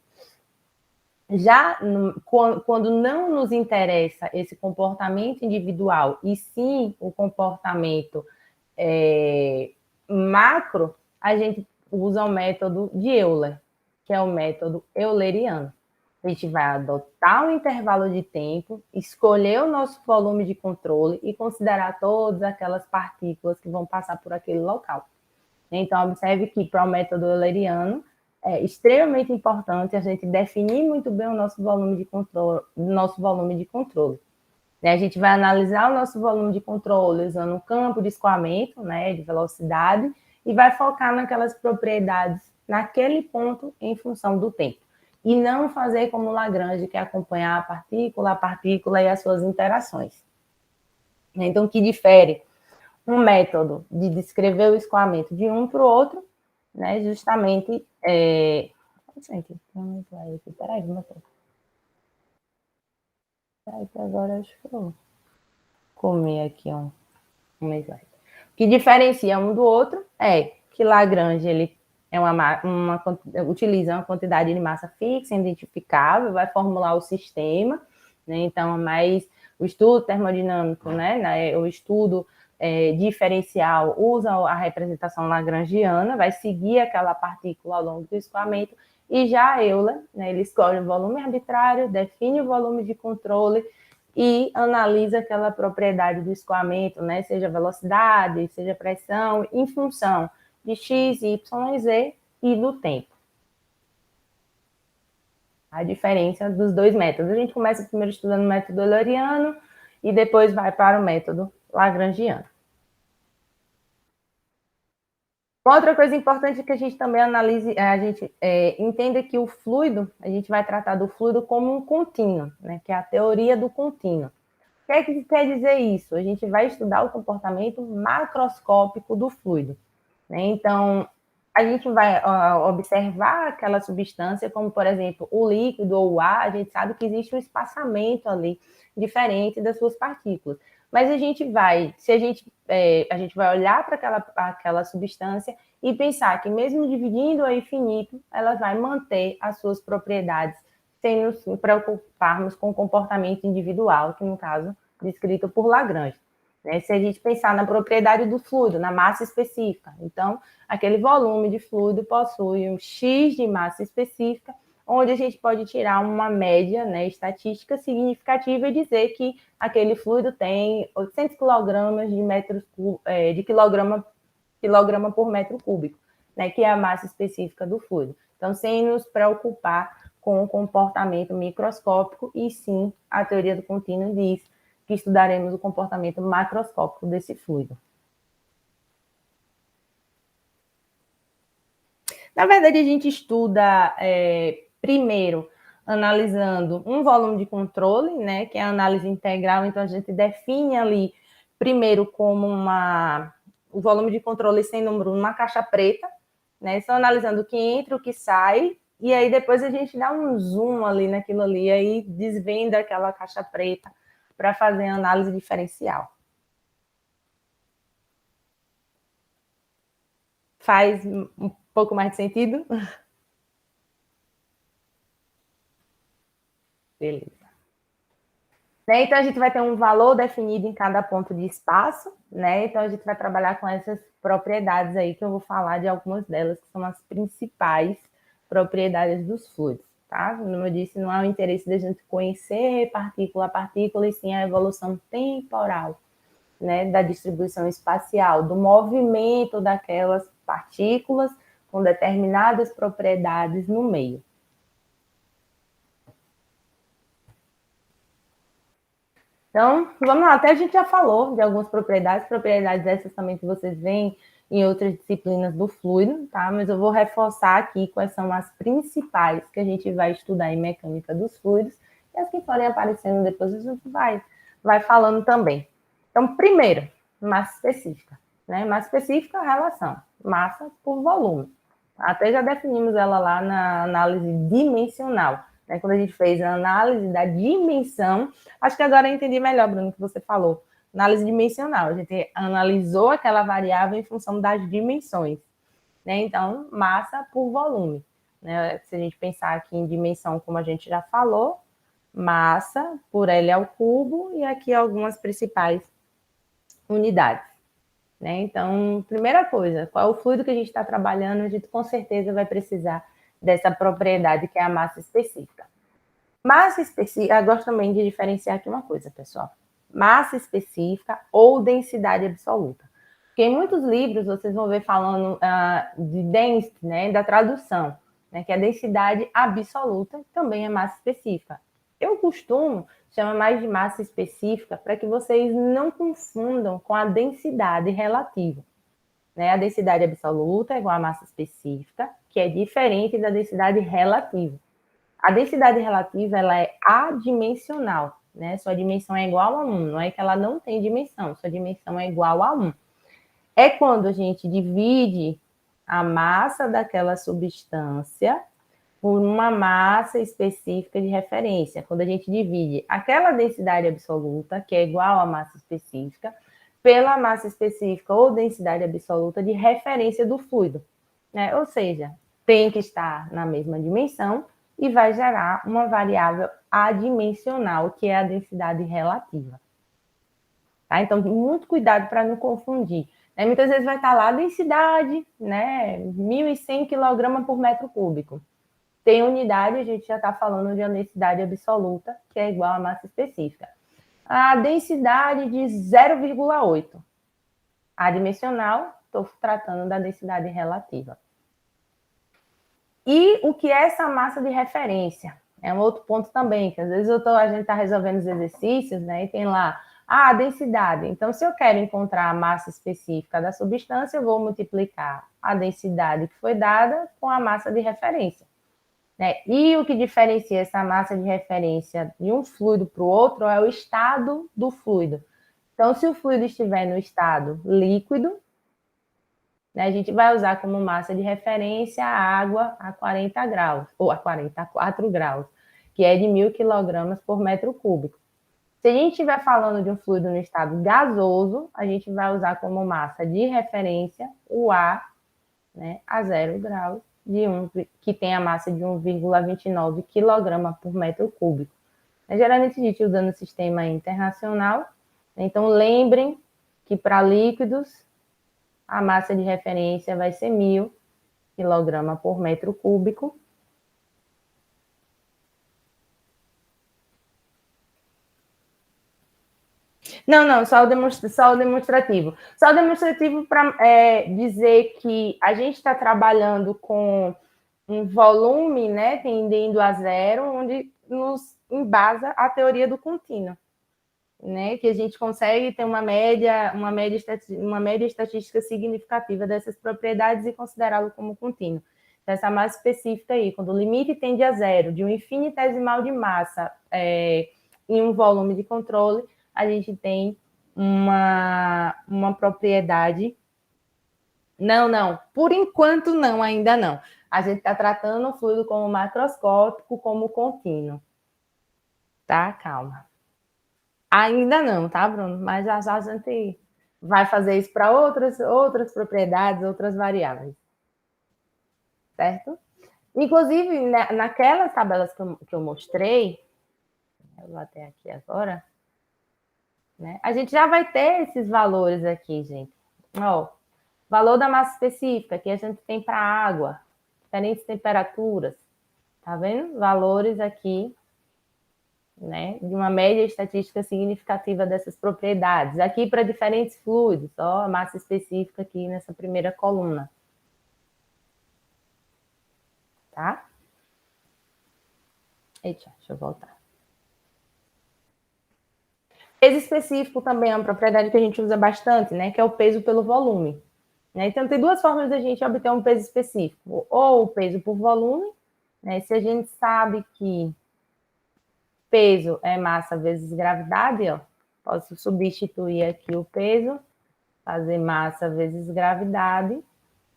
Já quando não nos interessa esse comportamento individual, e sim o comportamento macro, a gente usa o método de Euler, que é o método euleriano. A gente vai adotar um intervalo de tempo, escolher o nosso volume de controle e considerar todas aquelas partículas que vão passar por aquele local. Então, observe que para o método euleriano é extremamente importante a gente definir muito bem o nosso volume de controle. A gente vai analisar o nosso volume de controle usando um campo de escoamento, né, de velocidade, e vai focar naquelas propriedades naquele ponto em função do tempo. E não fazer como Lagrange, que é acompanhar a partícula e as suas interações. Então, o que difere um método de descrever o escoamento de um para o outro, né, justamente... Gente, vamos lá aqui, peraí, vamos lá. Peraí, que agora acho que eu vou comer aqui um slide. O que diferencia um do outro é que Lagrange ele utiliza uma quantidade de massa fixa, identificável, vai formular o sistema, né? Então, mais o estudo termodinâmico, né? O estudo diferencial usa a representação lagrangiana, vai seguir aquela partícula ao longo do escoamento, e já a Euler, né, ele escolhe o volume arbitrário, define o volume de controle e analisa aquela propriedade do escoamento, né, seja velocidade, seja pressão, em função de x, y e z e do tempo. A diferença dos dois métodos. A gente começa primeiro estudando o método euleriano e depois vai para o método lagrangiano. Uma outra coisa importante é que a gente também analise, a gente entenda que o fluido, a gente vai tratar do fluido como um contínuo, né, que é a teoria do contínuo. O que é que quer dizer isso? A gente vai estudar o comportamento macroscópico do fluido, né? Então, a gente vai observar aquela substância, como, por exemplo, o líquido ou o ar, a gente sabe que existe um espaçamento ali diferente das suas partículas. Mas a gente vai olhar para aquela substância e pensar que mesmo dividindo a infinito, ela vai manter as suas propriedades sem nos preocuparmos com o comportamento individual, que no caso descrito por Lagrange. Né? Se a gente pensar na propriedade do fluido, na massa específica, então aquele volume de fluido possui um X de massa específica, onde a gente pode tirar uma média, né, estatística significativa e dizer que aquele fluido tem 800 kg de quilograma por metro cúbico, né, que é a massa específica do fluido. Então, sem nos preocupar com o comportamento microscópico, e sim, a teoria do contínuo diz que estudaremos o comportamento macroscópico desse fluido. Na verdade, a gente estuda primeiro analisando um volume de controle, né, que é a análise integral. Então, a gente define ali primeiro como o volume de controle sem número numa caixa preta, né, só analisando o que entra, o que sai, e aí depois a gente dá um zoom ali naquilo ali, aí desvenda aquela caixa preta para fazer a análise diferencial. Faz um pouco mais de sentido? Beleza. Né? Então, a gente vai ter um valor definido em cada ponto de espaço, né? Então, a gente vai trabalhar com essas propriedades aí, que eu vou falar de algumas delas, que são as principais propriedades dos fluidos, tá? Como eu disse, não é o interesse da gente conhecer partícula a partícula, e sim a evolução temporal, né? Da distribuição espacial, do movimento daquelas partículas com determinadas propriedades no meio. Então, vamos lá, até a gente já falou de algumas propriedades essas também que vocês veem em outras disciplinas do fluido, tá? Mas eu vou reforçar aqui quais são as principais que a gente vai estudar em mecânica dos fluidos, e as que forem aparecendo depois a gente vai falando também. Então, primeiro, massa específica, né? Massa específica, relação, massa por volume. Até já definimos ela lá na análise dimensional, né? Quando a gente fez a análise da dimensão. Acho que agora eu entendi melhor, Bruno, o que você falou. Análise dimensional. A gente analisou aquela variável em função das dimensões, né? Então, massa por volume, né? Se a gente pensar aqui em dimensão, como a gente já falou, massa por L ao cubo, e aqui algumas principais unidades, né? Então, primeira coisa, qual é o fluido que a gente está trabalhando? A gente com certeza vai precisar dessa propriedade que é a massa específica. Massa específica, eu gosto também de diferenciar aqui uma coisa, pessoal. Massa específica ou densidade absoluta. Porque em muitos livros vocês vão ver falando de density, né, da tradução, né, que a densidade absoluta também é massa específica. Eu costumo chamar mais de massa específica para que vocês não confundam com a densidade relativa. Né? A densidade absoluta é igual à massa específica, que é diferente da densidade relativa. A densidade relativa, ela é adimensional, né? Sua dimensão é igual a 1, não é que ela não tem dimensão, sua dimensão é igual a 1. É quando a gente divide a massa daquela substância por uma massa específica de referência. Quando a gente divide aquela densidade absoluta, que é igual à massa específica, pela massa específica ou densidade absoluta de referência do fluido, né? Ou seja, tem que estar na mesma dimensão, e vai gerar uma variável adimensional, que é a densidade relativa. Tá? Então, muito cuidado para não confundir. Né? Muitas vezes vai estar lá a densidade, né? 1.100 kg por metro cúbico. Tem unidade, a gente já está falando de uma densidade absoluta, que é igual à massa específica. A densidade de 0,8. Adimensional, estou tratando da densidade relativa. E o que é essa massa de referência? É um outro ponto também, que às vezes a gente está resolvendo os exercícios, né? E tem lá a densidade. Então, se eu quero encontrar a massa específica da substância, eu vou multiplicar a densidade que foi dada com a massa de referência. né? E o que diferencia essa massa de referência de um fluido para o outro é o estado do fluido. Então, se o fluido estiver no estado líquido, né, a gente vai usar como massa de referência a água a 40 graus, ou a 44 graus, que é de 1.000 quilogramas por metro cúbico. Se a gente estiver falando de um fluido no estado gasoso, a gente vai usar como massa de referência o ar, né, a 0 graus, que tem a massa de 1,29 kg por metro cúbico. Geralmente a gente usa no sistema internacional, então lembrem que para líquidos a massa de referência vai ser 1.000 kg por metro cúbico. Não, só o demonstrativo. Só o demonstrativo para dizer que a gente está trabalhando com um volume, né, tendendo a zero, onde nos embasa a teoria do contínuo, né, que a gente consegue ter uma média estatística significativa dessas propriedades e considerá-lo como contínuo. Então, essa massa específica aí, quando o limite tende a zero, de um infinitesimal de massa em um volume de controle, a gente tem uma propriedade. Não, por enquanto não, ainda não. A gente está tratando o fluido como macroscópico, como contínuo. Tá? Calma. Ainda não, tá, Bruno? Mas já a gente vai fazer isso para outras propriedades, outras variáveis. Certo? Inclusive, naquelas tabelas que eu mostrei, eu vou até aqui agora, né? A gente já vai ter esses valores aqui, gente. Ó, valor da massa específica, que a gente tem para água, diferentes temperaturas. Tá vendo? Valores aqui, né, de uma média estatística significativa dessas propriedades. Aqui para diferentes fluidos, ó, a massa específica aqui nessa primeira coluna. Tá? Eita, deixa eu voltar. Peso específico também é uma propriedade que a gente usa bastante, né, que é o peso pelo volume. Né? Então, tem duas formas de a gente obter um peso específico. Ou o peso por volume, né, se a gente sabe que peso é massa vezes gravidade, ó, posso substituir aqui o peso, fazer massa vezes gravidade.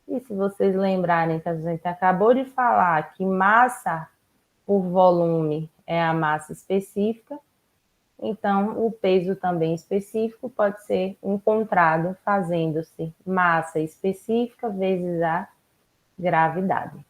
E se vocês lembrarem que a gente acabou de falar que massa por volume é a massa específica, então o peso também específico pode ser encontrado fazendo-se massa específica vezes a gravidade.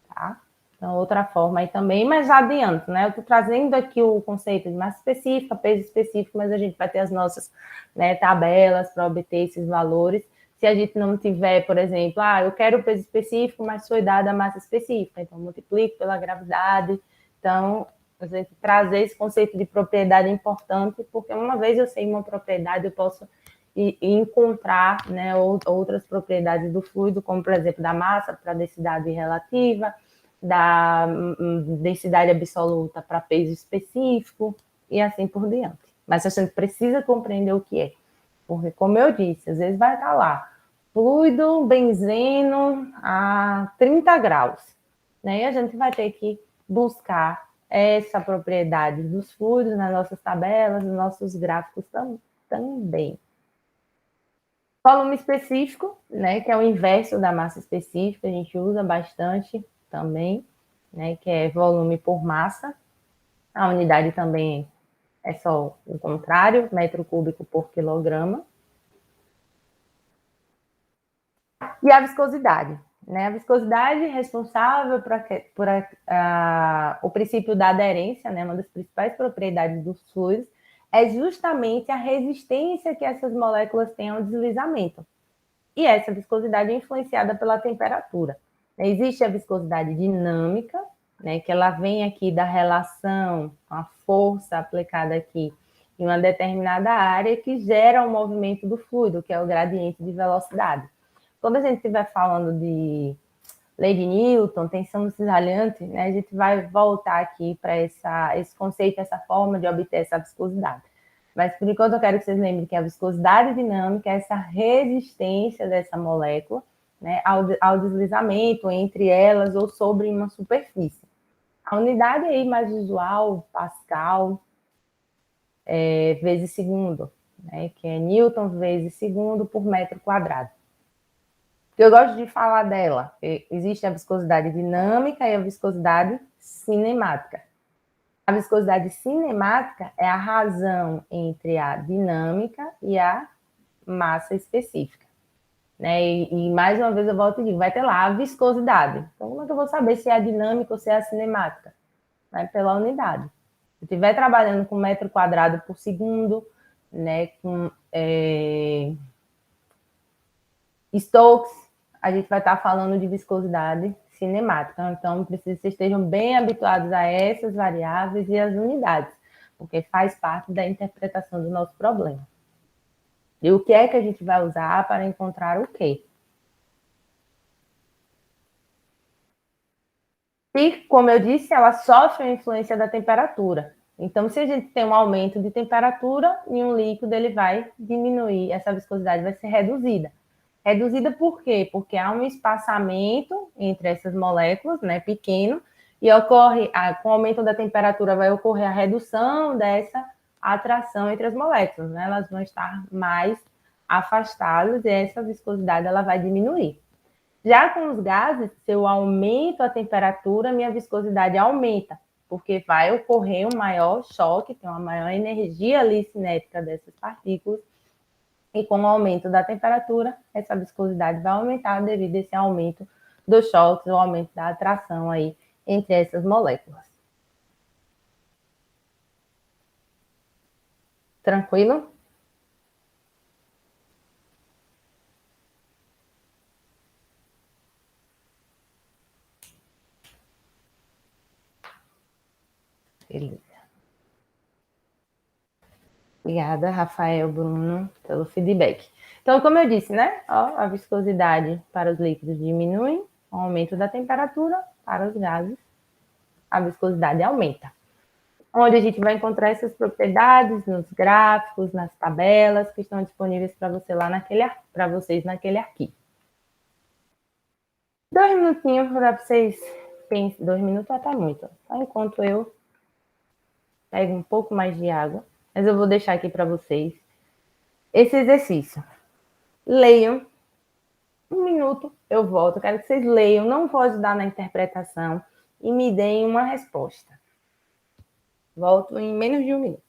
Tá? Então, outra forma aí também, mas já adianto, né? Eu estou trazendo aqui o conceito de massa específica, peso específico, mas a gente vai ter as nossas, né, tabelas para obter esses valores. Se a gente não tiver, por exemplo, eu quero o peso específico, mas foi dada a massa específica, então multiplico pela gravidade. Então, a gente trazer esse conceito de propriedade é importante, porque uma vez eu sei uma propriedade, eu posso encontrar, né, outras propriedades do fluido, como, por exemplo, da massa para densidade relativa, da densidade absoluta para peso específico e assim por diante. Mas a gente precisa compreender o que é. Porque, como eu disse, às vezes vai estar lá, fluido benzeno a 30 graus. Né? E a gente vai ter que buscar essa propriedade dos fluidos nas nossas tabelas, nos nossos gráficos também. Volume específico, né, que é o inverso da massa específica, a gente usa bastante também, né, que é volume por massa. A unidade também é só o contrário, metro cúbico por quilograma. E a viscosidade, né? A viscosidade é responsável por o princípio da aderência, né? Uma das principais propriedades dos fluidos é justamente a resistência que essas moléculas têm ao deslizamento. E essa viscosidade é influenciada pela temperatura. Existe a viscosidade dinâmica, né, que ela vem aqui da relação, a força aplicada aqui em uma determinada área que gera o movimento do fluido, que é o gradiente de velocidade. Quando a gente estiver falando de lei de Newton, tensão cisalhante, né, a gente vai voltar aqui para esse conceito, essa forma de obter essa viscosidade. Mas, por enquanto, eu quero que vocês lembrem que a viscosidade dinâmica é essa resistência dessa molécula, né, ao deslizamento entre elas ou sobre uma superfície. A unidade aí mais usual, Pascal, vezes segundo, né, que é Newton vezes segundo por metro quadrado. Eu gosto de falar dela. Existe a viscosidade dinâmica e a viscosidade cinemática. A viscosidade cinemática é a razão entre a dinâmica e a massa específica. Né? E mais uma vez eu volto e digo, vai ter lá a viscosidade. Então, como é que eu vou saber se é a dinâmica ou se é a cinemática? Vai pela unidade. Se eu estiver trabalhando com metro quadrado por segundo, né, com Stokes, a gente vai estar falando de viscosidade cinemática. Então, preciso que vocês estejam bem habituados a essas variáveis e as unidades, porque faz parte da interpretação do nosso problema. E o que é que a gente vai usar para encontrar o quê? E, como eu disse, ela sofre a influência da temperatura. Então, se a gente tem um aumento de temperatura em um líquido, ele vai diminuir, essa viscosidade vai ser reduzida. Reduzida por quê? Porque há um espaçamento entre essas moléculas, né, pequeno, e ocorre, com o aumento da temperatura, vai ocorrer a redução dessa atração entre as moléculas, né? Elas vão estar mais afastadas e essa viscosidade ela vai diminuir. Já com os gases, se eu aumento a temperatura, minha viscosidade aumenta, porque vai ocorrer um maior choque, tem uma maior energia ali cinética dessas partículas, e com o aumento da temperatura, essa viscosidade vai aumentar devido a esse aumento dos choques, o aumento da atração aí entre essas moléculas. Tranquilo? Beleza. Obrigada, Rafael, Bruno, pelo feedback. Então, como eu disse, né? Ó, a viscosidade para os líquidos diminui, com o aumento da temperatura, para os gases, a viscosidade aumenta. Onde a gente vai encontrar essas propriedades nos gráficos, nas tabelas que estão disponíveis para você lá para vocês naquele arquivo. 2 minutinhos para vocês pensem. 2 minutos já está muito. Só enquanto eu pego um pouco mais de água. Mas eu vou deixar aqui para vocês esse exercício. Leiam. 1 minuto, eu volto. Eu quero que vocês leiam. Não vou ajudar na interpretação. E me deem uma resposta. Volto em menos de 1 minuto.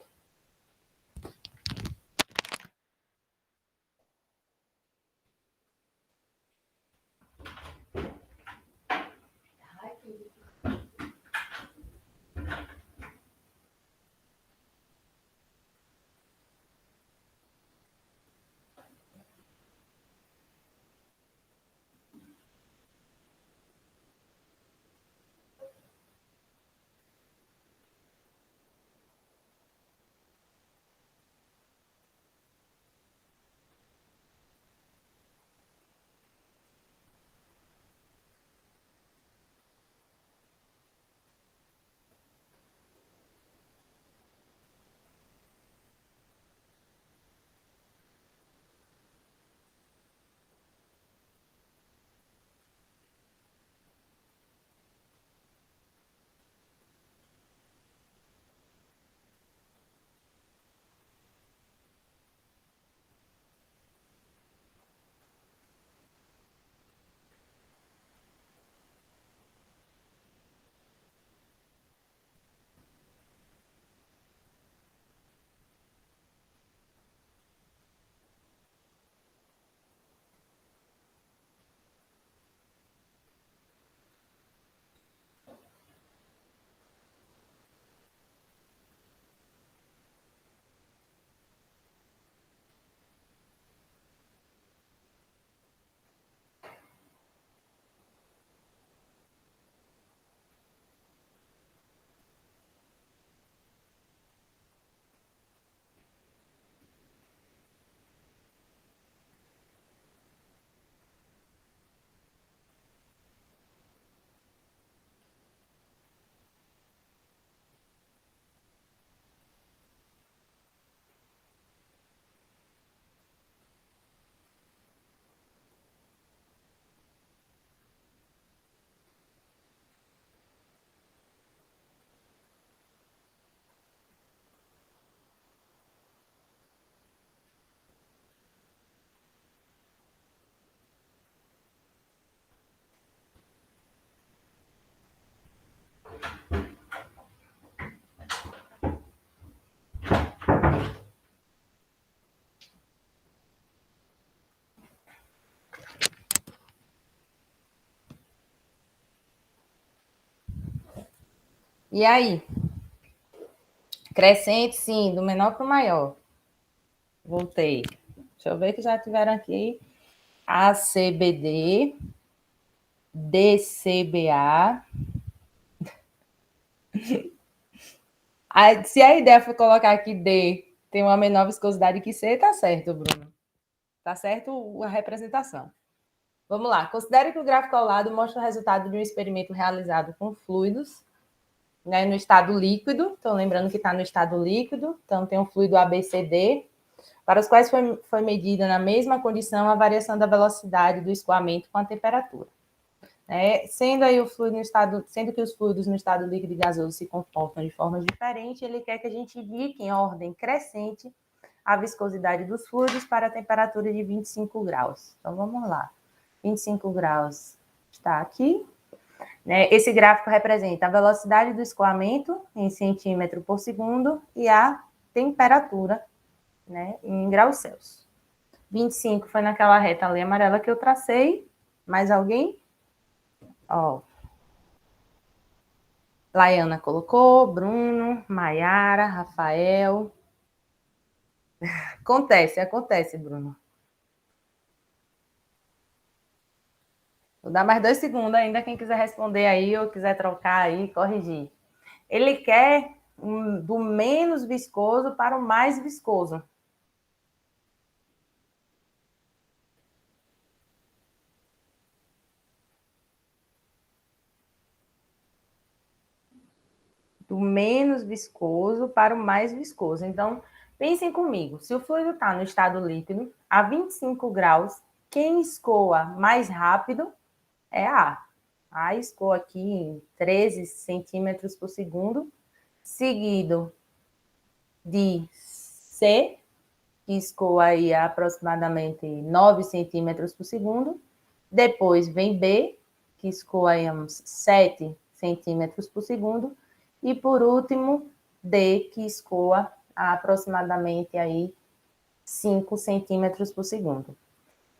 E aí? Crescente, sim, do menor para o maior. Voltei. Deixa eu ver que já tiveram aqui. ACBD, DCBA. Se a ideia for colocar aqui D tem uma menor viscosidade que C, tá certo, Bruno. Tá certo a representação. Vamos lá. Considere que o gráfico ao lado mostra o resultado de um experimento realizado com fluidos, né, no estado líquido. Então, lembrando que está no estado líquido. Então, tem um fluido ABCD, para os quais foi medida na mesma condição a variação da velocidade do escoamento com a temperatura. Sendo que os fluidos no estado líquido e gasoso se comportam de forma diferente, ele quer que a gente indique em ordem crescente a viscosidade dos fluidos para a temperatura de 25 graus. Então, vamos lá. 25 graus está aqui. Esse gráfico representa a velocidade do escoamento em centímetro por segundo e a temperatura, em graus Celsius. 25 foi naquela reta ali amarela que eu tracei. Mais alguém? Ó. Laiana colocou, Bruno, Maiara, Rafael. Acontece, Bruno. Vou dar mais 2 segundos ainda, quem quiser responder aí ou quiser trocar aí, corrigir. Ele quer do menos viscoso para o mais viscoso. Do menos viscoso para o mais viscoso. Então, pensem comigo. Se o fluido está no estado líquido, a 25 graus, quem escoa mais rápido é A. A escoa aqui em 13 centímetros por segundo, seguido de C, que escoa aí a aproximadamente 9 centímetros por segundo. Depois vem B, que escoa aí uns 7 centímetros por segundo. E por último, D, que escoa a aproximadamente aí 5 centímetros por segundo.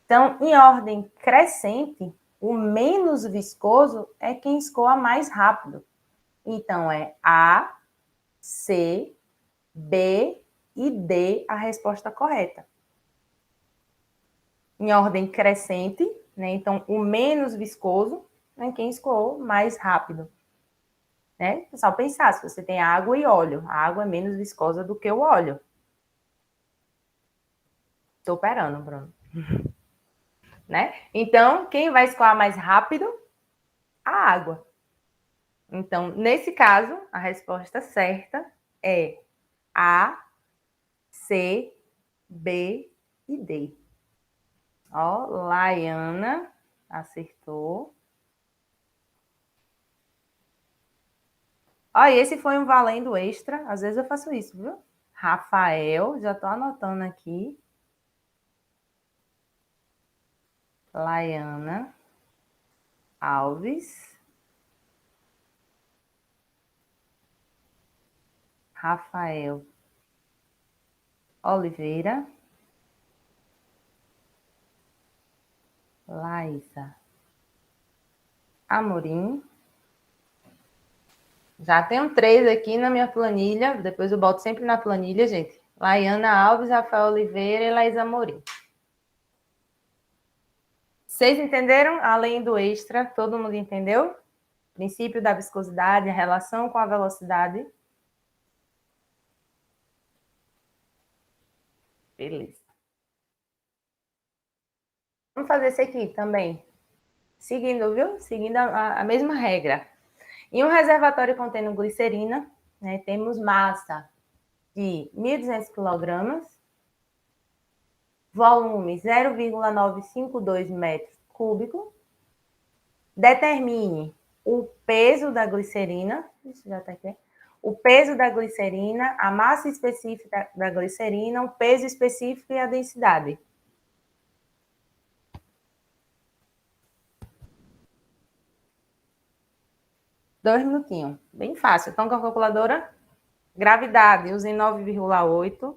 Então, em ordem crescente, o menos viscoso é quem escoa mais rápido. Então, é A, C, B e D a resposta correta. Em ordem crescente, então, o menos viscoso é quem escoou mais rápido. É só pensar, se você tem água e óleo, a água é menos viscosa do que o óleo. Estou operando, Bruno. Então, quem vai escoar mais rápido? A água. Então, nesse caso, a resposta certa é A, C, B e D. Ó, Laiana acertou. Ó, esse foi um valendo extra. Às vezes eu faço isso, viu? Rafael, já estou anotando aqui. Laiana Alves. Rafael Oliveira. Laísa Amorim. Já tenho 3 aqui na minha planilha. Depois eu boto sempre na planilha, gente. Laiana Alves, Rafael Oliveira e Laísa Amorim. Vocês entenderam? Além do extra, todo mundo entendeu? Princípio da viscosidade, a relação com a velocidade. Beleza. Vamos fazer esse aqui também. Seguindo, viu? Seguindo a mesma regra. Em um reservatório contendo glicerina, temos massa de 1.200 kg, volume 0,952 metros cúbicos. Determine o peso da glicerina, isso já está aqui, o peso da glicerina, a massa específica da glicerina, o peso específico e a densidade. Dois minutinhos, bem fácil. Então, com a calculadora, gravidade, usem 9,8.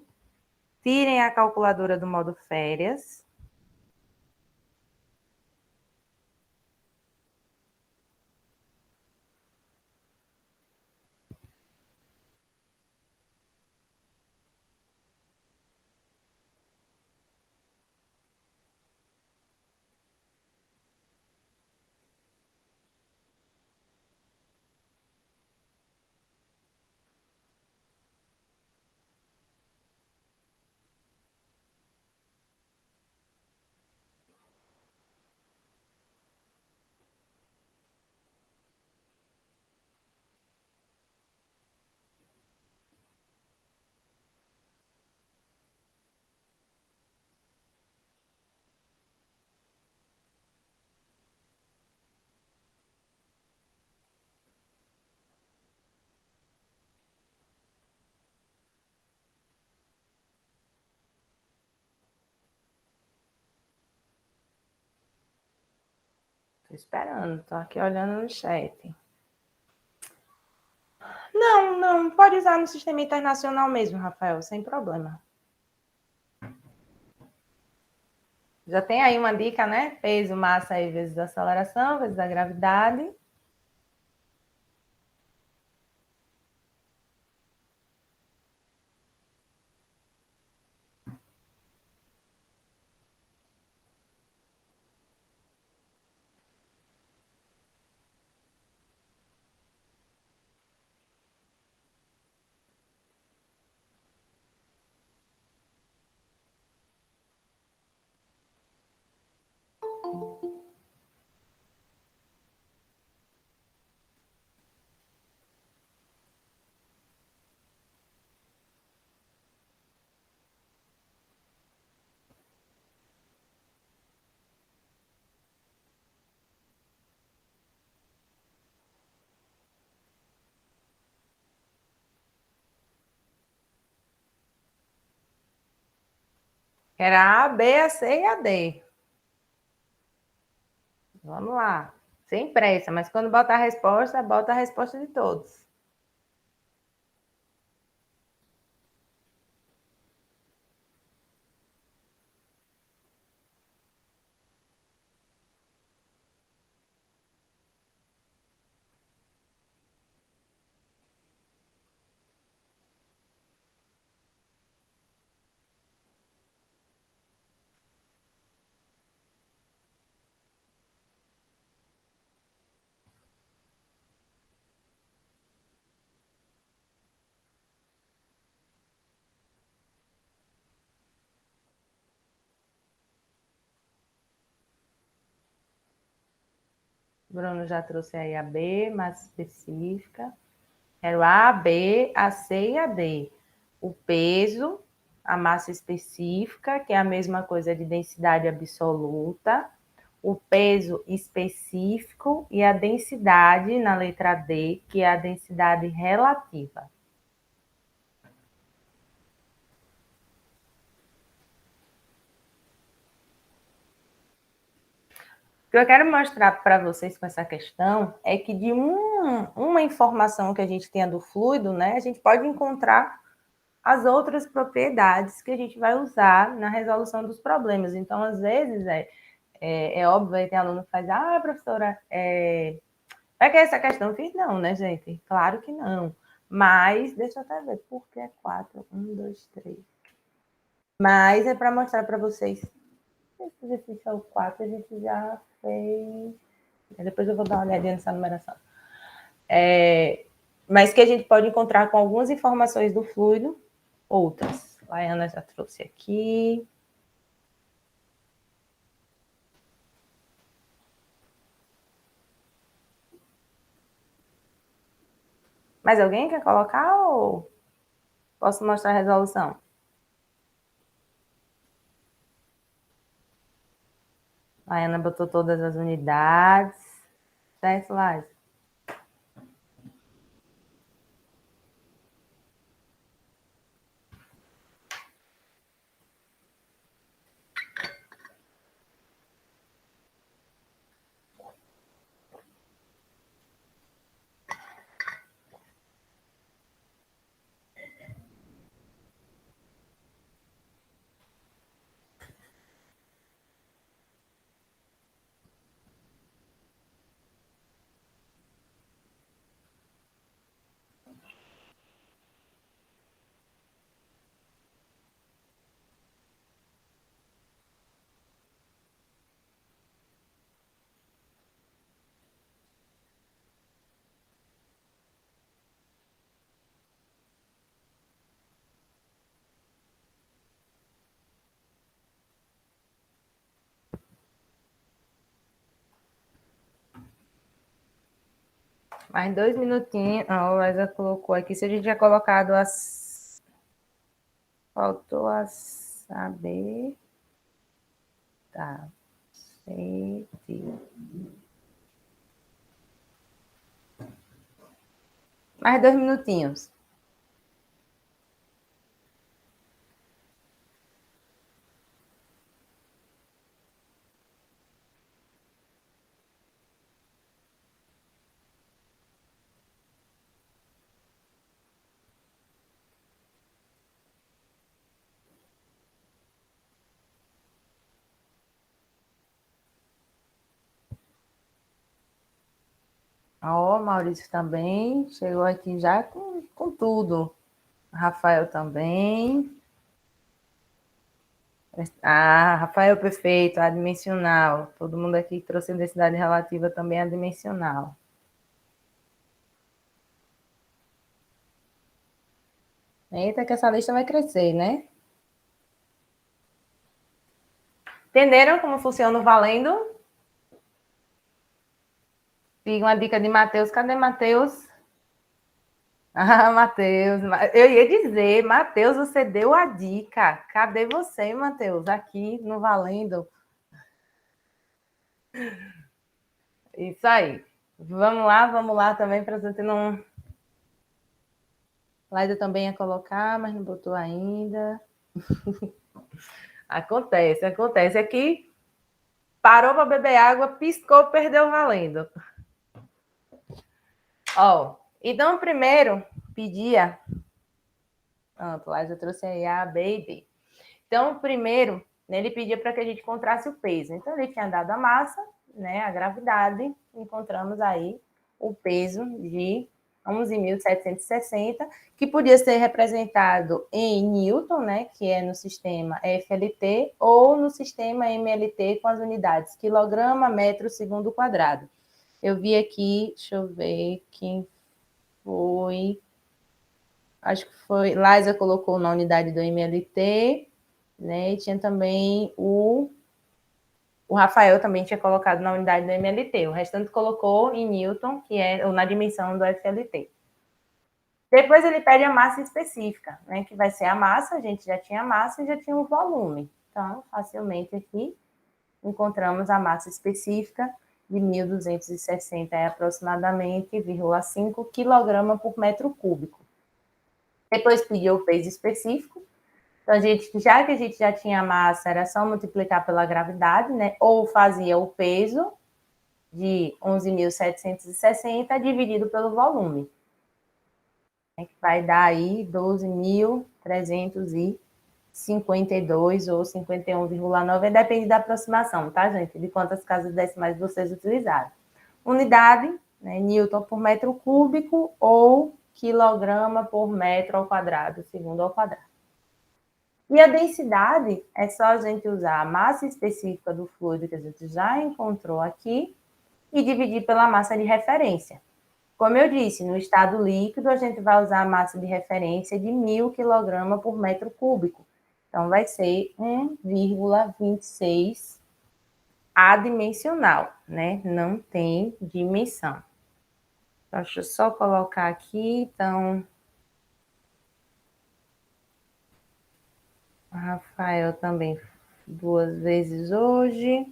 Tirem a calculadora do modo férias. Tô esperando, tô aqui olhando no chat. Não, pode usar no sistema internacional mesmo, Rafael, sem problema. Já tem aí uma dica, né? Peso, massa aí vezes a aceleração, vezes a gravidade. Era A, B, A, C e a D. Vamos lá. Sem pressa, mas quando bota a resposta de todos. Bruno já trouxe aí a B, mais específica. Quero A, B, A, C e a D. O peso, a massa específica, que é a mesma coisa de densidade absoluta. O peso específico e a densidade na letra D, que é a densidade relativa. O que eu quero mostrar para vocês com essa questão é que de uma informação que a gente tenha do fluido, né, a gente pode encontrar as outras propriedades que a gente vai usar na resolução dos problemas. Então, às vezes, é óbvio, aí tem aluno que faz, professora, vai que essa questão? Eu fiz, não, né, gente? Claro que não. Mas, deixa eu até ver, por que é 4? 1, 2, 3. Mas é para mostrar para vocês. Esse exercício é o 4, a gente já fez. Depois eu vou dar uma olhadinha nessa numeração. Mas que a gente pode encontrar com algumas informações do fluido, outras. A Ana já trouxe aqui. Mais alguém quer colocar ou posso mostrar a resolução? A Ana botou todas as unidades. Certo, Lázaro? Mais 2 minutinhos. A Lázaro colocou aqui. Se a gente já colocado as. Faltou a saber. Tá. Mais 2 minutinhos. Ó, Maurício também chegou aqui já com tudo. Rafael também. Ah, Rafael, perfeito, adimensional. Todo mundo aqui trouxe a densidade relativa também adimensional. Eita, que essa lista vai crescer, né? Entenderam como funciona o valendo? Siga uma dica de Matheus. Cadê Matheus? Ah, Matheus. Eu ia dizer, Matheus, você deu a dica. Cadê você, Matheus? Aqui no Valendo. Isso aí. Vamos lá também, para você não. Laida também ia colocar, mas não botou ainda. Acontece. Aqui parou para beber água, piscou, perdeu valendo. Ó, então primeiro pedia. Pronto, Laida trouxe aí a baby. Então, primeiro, né, ele pedia para que a gente encontrasse o peso. Então, ele tinha dado a massa, né, a gravidade, encontramos aí o peso de 11.760, que podia ser representado em Newton, né, que é no sistema FLT, ou no sistema MLT com as unidades quilograma, metro, segundo quadrado. Eu vi aqui, deixa eu ver quem foi. Acho que foi. Liza colocou na unidade do MLT, né? E tinha também o Rafael também tinha colocado na unidade do MLT. O restante colocou em Newton, que é ou na dimensão do FLT. Depois ele pede a massa específica, né? Que vai ser a massa, a gente já tinha a massa e já tinha o volume. Então, facilmente aqui encontramos a massa específica de 1.260 aproximadamente, 0,5 kg por metro cúbico. Depois pediu o peso específico. Então, já que a gente já tinha massa, era só multiplicar pela gravidade, né? Ou fazia o peso de 11.760 dividido pelo volume, né? Que vai dar aí 12.352 ou 51,9, depende da aproximação, tá, gente? De quantas casas decimais vocês utilizaram. Unidade, né? Newton por metro cúbico ou quilograma por metro ao quadrado, segundo ao quadrado. E a densidade é só a gente usar a massa específica do fluido que a gente já encontrou aqui e dividir pela massa de referência. Como eu disse, no estado líquido a gente vai usar a massa de referência de 1.000 kg por metro cúbico. Então vai ser 1,26 adimensional, né? Não tem dimensão. Então, deixa eu só colocar aqui, então... Rafael também 2 vezes hoje.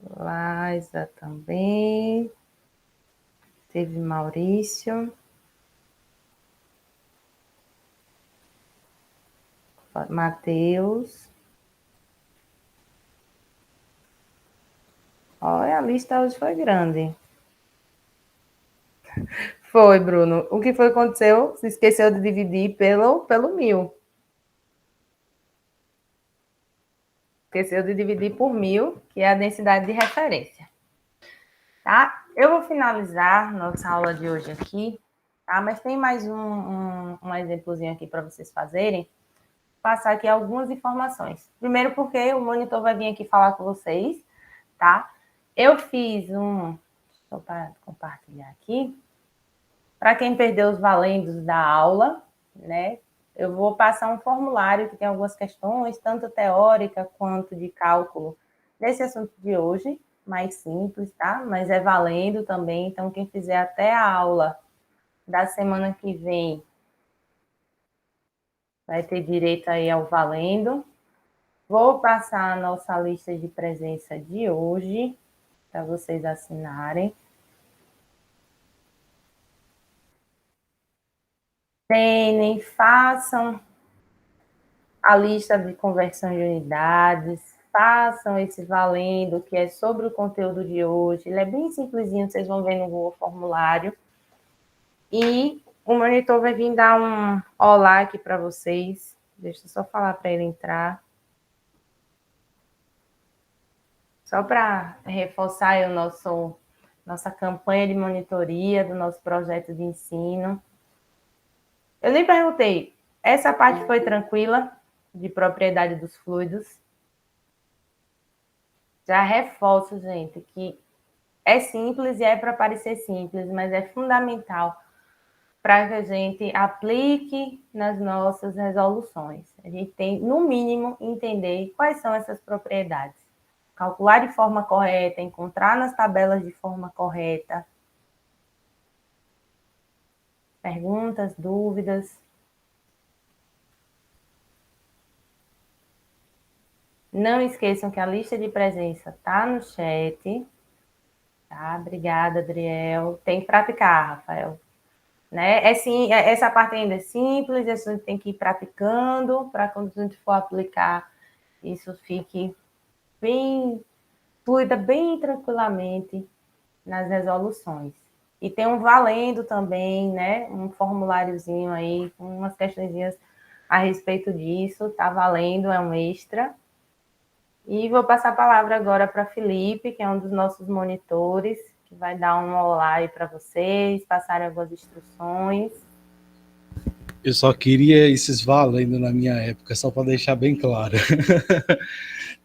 Liza também. Teve Maurício. Matheus. Olha, a lista hoje foi grande. Foi, Bruno. O que foi que aconteceu? Se esqueceu de dividir pelo 1.000. Esqueceu de dividir por 1.000, que é a densidade de referência. Tá? Eu vou finalizar nossa aula de hoje aqui, tá? Mas tem mais um exemplozinho aqui para vocês fazerem. Passar aqui algumas informações. Primeiro porque o monitor vai vir aqui falar com vocês, tá? Eu fiz só para compartilhar aqui, para quem perdeu os valendos da aula, né? Eu vou passar um formulário que tem algumas questões, tanto teórica quanto de cálculo, desse assunto de hoje, mais simples, tá? Mas é valendo também, então quem fizer até a aula da semana que vem vai ter direito aí ao valendo. Vou passar a nossa lista de presença de hoje, para vocês assinarem. Treinem, façam a lista de conversão de unidades, façam esse valendo, que é sobre o conteúdo de hoje. Ele é bem simplesinho, vocês vão ver no Google Formulário. E o monitor vai vir dar um olá aqui para vocês. Deixa eu só falar para ele entrar. Só para reforçar o nosso nossa campanha de monitoria do nosso projeto de ensino. Eu nem perguntei, essa parte foi tranquila, de propriedade dos fluidos? Já reforço, gente, que é simples e é para parecer simples, mas é fundamental para que a gente aplique nas nossas resoluções. A gente tem, no mínimo, entender quais são essas propriedades. Calcular de forma correta, encontrar nas tabelas de forma correta. Perguntas, dúvidas? Não esqueçam que a lista de presença está no chat. Tá? Obrigada, Adriel. Tem que praticar, Rafael. Né? Essa parte ainda é simples, a gente tem que ir praticando para quando a gente for aplicar, isso fique bem fluida, bem tranquilamente nas resoluções. E tem um valendo também, né? Um formuláriozinho aí, com umas questõezinhas a respeito disso, tá valendo, é um extra. E vou passar a palavra agora para Felipe, que é um dos nossos monitores, que vai dar um olá aí para vocês, passarem algumas instruções. Eu só queria esses valendo na minha época, só para deixar bem claro.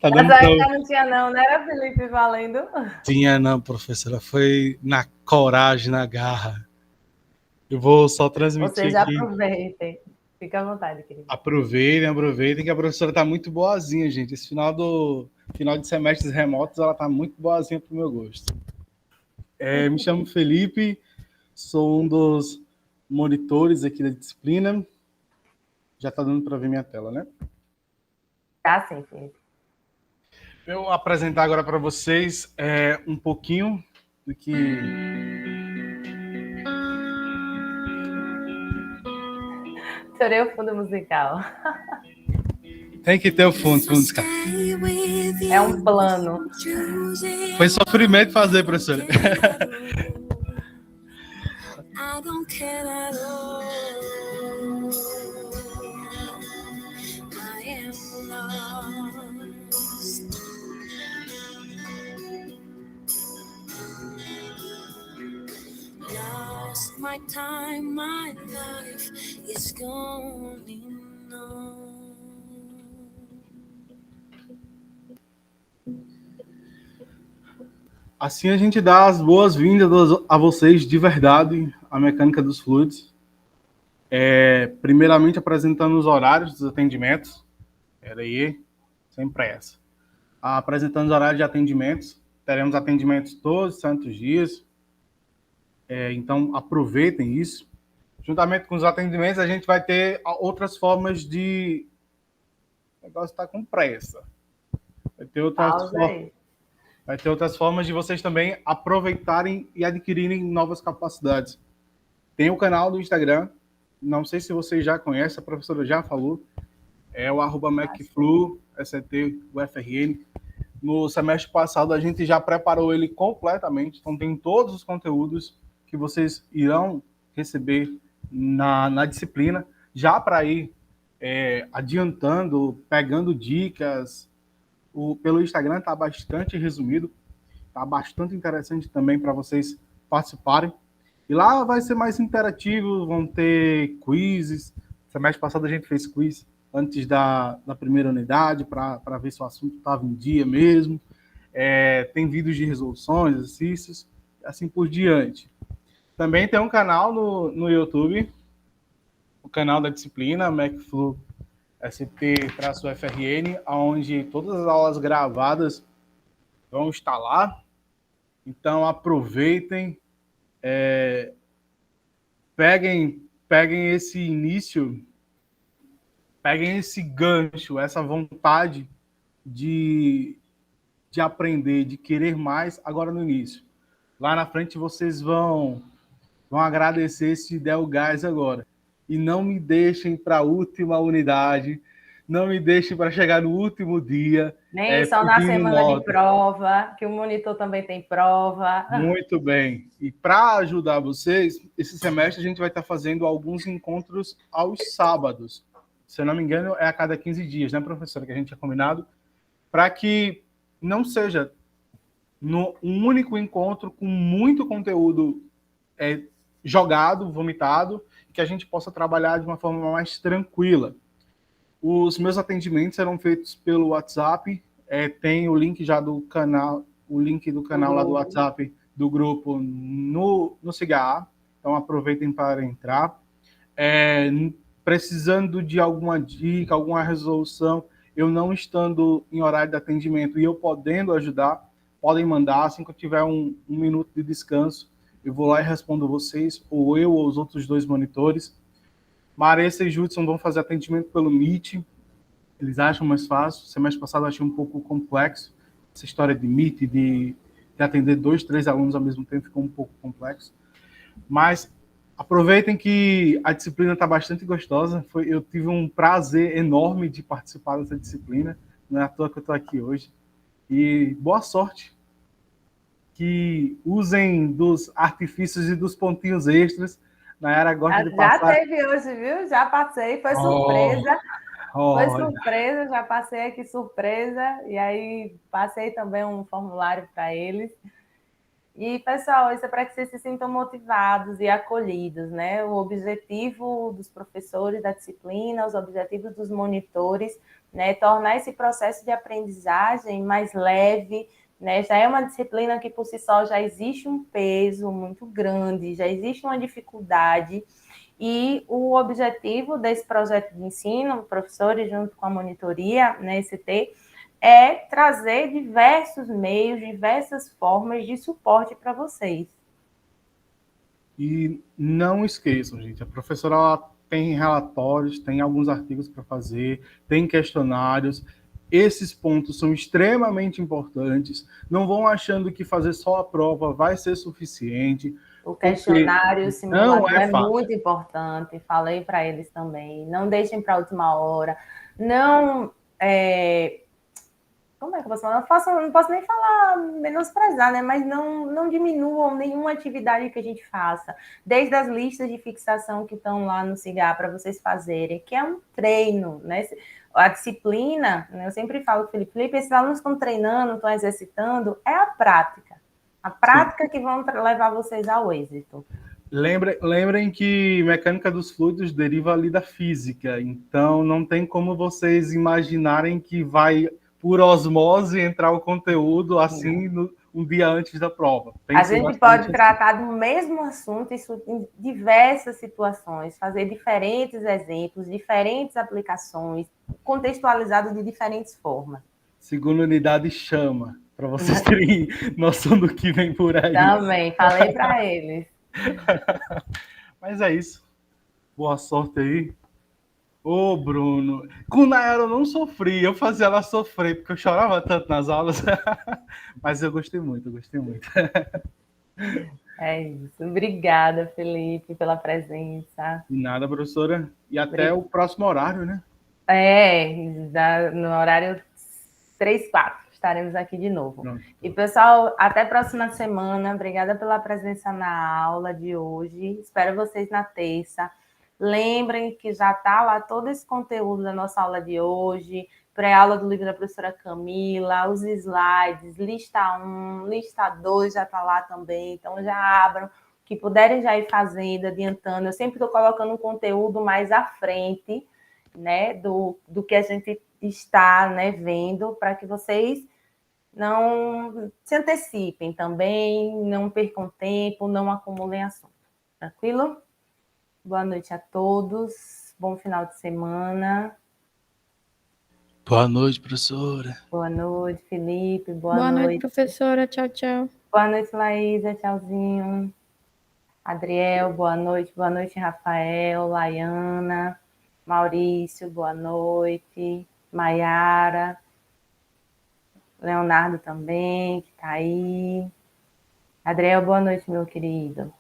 Tá dando pra... não tinha não era, Felipe, valendo? Tinha não, professora, foi na coragem, na garra. Eu vou só transmitir Vocês aqui. Aproveitem. Fica à vontade, querido. Aproveitem, que a professora está muito boazinha, gente. Esse final de semestres remotos, ela está muito boazinha para o meu gosto. Me chamo Felipe, sou um dos monitores aqui da disciplina. Já está dando para ver minha tela, né? Tá sim, Felipe. Eu vou apresentar agora para vocês um pouquinho do que... Chorei o fundo musical. Tem que ter o fundo musical. É um plano. Foi sofrimento fazer, professora. My time, my life is going on. Assim a gente dá as boas-vindas a vocês de verdade, a mecânica dos fluidos. Primeiramente apresentando os horários dos atendimentos. Peraí, sem pressa. Apresentando os horários de atendimentos. Teremos atendimentos todos os santos dias. Então, aproveitem isso. Juntamente com os atendimentos, a gente vai ter outras formas de... O negócio está com pressa. Vai ter outras formas de vocês também aproveitarem e adquirirem novas capacidades. Tem o canal do Instagram. Não sei se vocês já conhecem, a professora já falou. É o @macflu, SET-UFRN. No semestre passado, a gente já preparou ele completamente. Então, tem todos os conteúdos que vocês irão receber na disciplina, já para ir adiantando, pegando dicas. Pelo Instagram está bastante resumido, está bastante interessante também para vocês participarem. E lá vai ser mais interativo, vão ter quizzes. Semestre passado a gente fez quiz antes da primeira unidade, para ver se o assunto estava em dia mesmo. Tem vídeos de resoluções, exercícios, assim por diante. Também tem um canal no YouTube, o canal da disciplina, MacFlu ST-UFRN, onde todas as aulas gravadas vão estar lá. Então, aproveitem, peguem esse início, peguem esse gancho, essa vontade de aprender, de querer mais agora no início. Lá na frente vocês vão agradecer se der o gás agora. E não me deixem para a última unidade, não me deixem para chegar no último dia. Nem só na semana de prova, que o monitor também tem prova. Muito bem. E para ajudar vocês, esse semestre a gente vai estar fazendo alguns encontros aos sábados. Se eu não me engano, é a cada 15 dias, né, professora, que a gente tinha combinado? Para que não seja um único encontro com muito conteúdo jogado, vomitado, que a gente possa trabalhar de uma forma mais tranquila. Os meus atendimentos serão feitos pelo WhatsApp, tem o link já do canal, o link do canal lá do WhatsApp do grupo no CIGA, então aproveitem para entrar. Precisando de alguma dica, alguma resolução, eu não estando em horário de atendimento e eu podendo ajudar, podem mandar, assim que eu tiver um minuto de descanso, eu vou lá e respondo vocês, ou eu ou os outros 2 monitores. Maressa e Judson vão fazer atendimento pelo Meet, eles acham mais fácil. Semestre passado eu achei um pouco complexo, essa história de Meet, de atender 2, 3 alunos ao mesmo tempo, ficou um pouco complexo. Mas aproveitem que a disciplina está bastante gostosa. Eu tive um prazer enorme de participar dessa disciplina, não é à toa que eu estou aqui hoje. E boa sorte, que usem dos artifícios e dos pontinhos extras. Nayara gosta de passar... Já teve hoje, viu? Já passei, foi surpresa. Foi surpresa, já passei aqui surpresa. E aí passei também um formulário para eles. E, pessoal, isso é para que vocês se sintam motivados e acolhidos, né? O objetivo dos professores da disciplina, os objetivos dos monitores, né? Tornar esse processo de aprendizagem mais leve, né? Já é uma disciplina que, por si só, já existe um peso muito grande, já existe uma dificuldade. E o objetivo desse projeto de ensino, professores junto com a monitoria, né, ST, é trazer diversos meios, diversas formas de suporte para vocês. E não esqueçam, gente, a professora ela tem relatórios, tem alguns artigos para fazer, tem questionários. Esses pontos são extremamente importantes. Não vão achando que fazer só a prova vai ser suficiente. O questionário, o simulador é muito importante. Falei para eles também. Não deixem para a última hora. Não... Como é que eu posso falar? Não posso nem falar, menosprezar, né? Mas não diminuam nenhuma atividade que a gente faça. Desde as listas de fixação que estão lá no CIGA para vocês fazerem, que é um treino, né? A disciplina, né? Eu sempre falo, Felipe, esses alunos estão treinando, estão exercitando, é a prática. A prática que vão levar vocês ao êxito. Lembrem que mecânica dos fluidos deriva ali da física, então não tem como vocês imaginarem que vai por osmose entrar o conteúdo assim um dia antes da prova. A gente pode tratar do mesmo assunto isso em diversas situações, fazer diferentes exemplos, diferentes aplicações, contextualizados de diferentes formas. Segunda unidade chama, para vocês terem noção do que vem por aí. Também, falei para eles. Mas é isso. Boa sorte aí. Ô, Bruno, com Nayara eu não sofri, eu fazia ela sofrer, porque eu chorava tanto nas aulas. Mas eu gostei muito, É isso. Obrigada, Felipe, pela presença. De nada, professora. E até o próximo horário, né? No horário 3, 4. Estaremos aqui de novo. Pronto. E, pessoal, até a próxima semana. Obrigada pela presença na aula de hoje. Espero vocês na terça. Lembrem que já está lá todo esse conteúdo da nossa aula de hoje, pré-aula do livro da professora Camila, os slides, lista 1, lista 2 já está lá também, então já abram, o que puderem já ir fazendo, adiantando. Eu sempre estou colocando um conteúdo mais à frente, né, do que a gente está, né, vendo, para que vocês não se antecipem também, não percam tempo, não acumulem assunto. Tranquilo? Boa noite a todos. Bom final de semana. Boa noite, professora. Boa noite, Felipe. Boa noite, professora. Tchau, tchau. Boa noite, Laísa. Tchauzinho. Adriel, boa noite. Boa noite, Rafael, Laiana, Maurício, boa noite. Maiara. Leonardo também, que está aí. Adriel, boa noite, meu querido.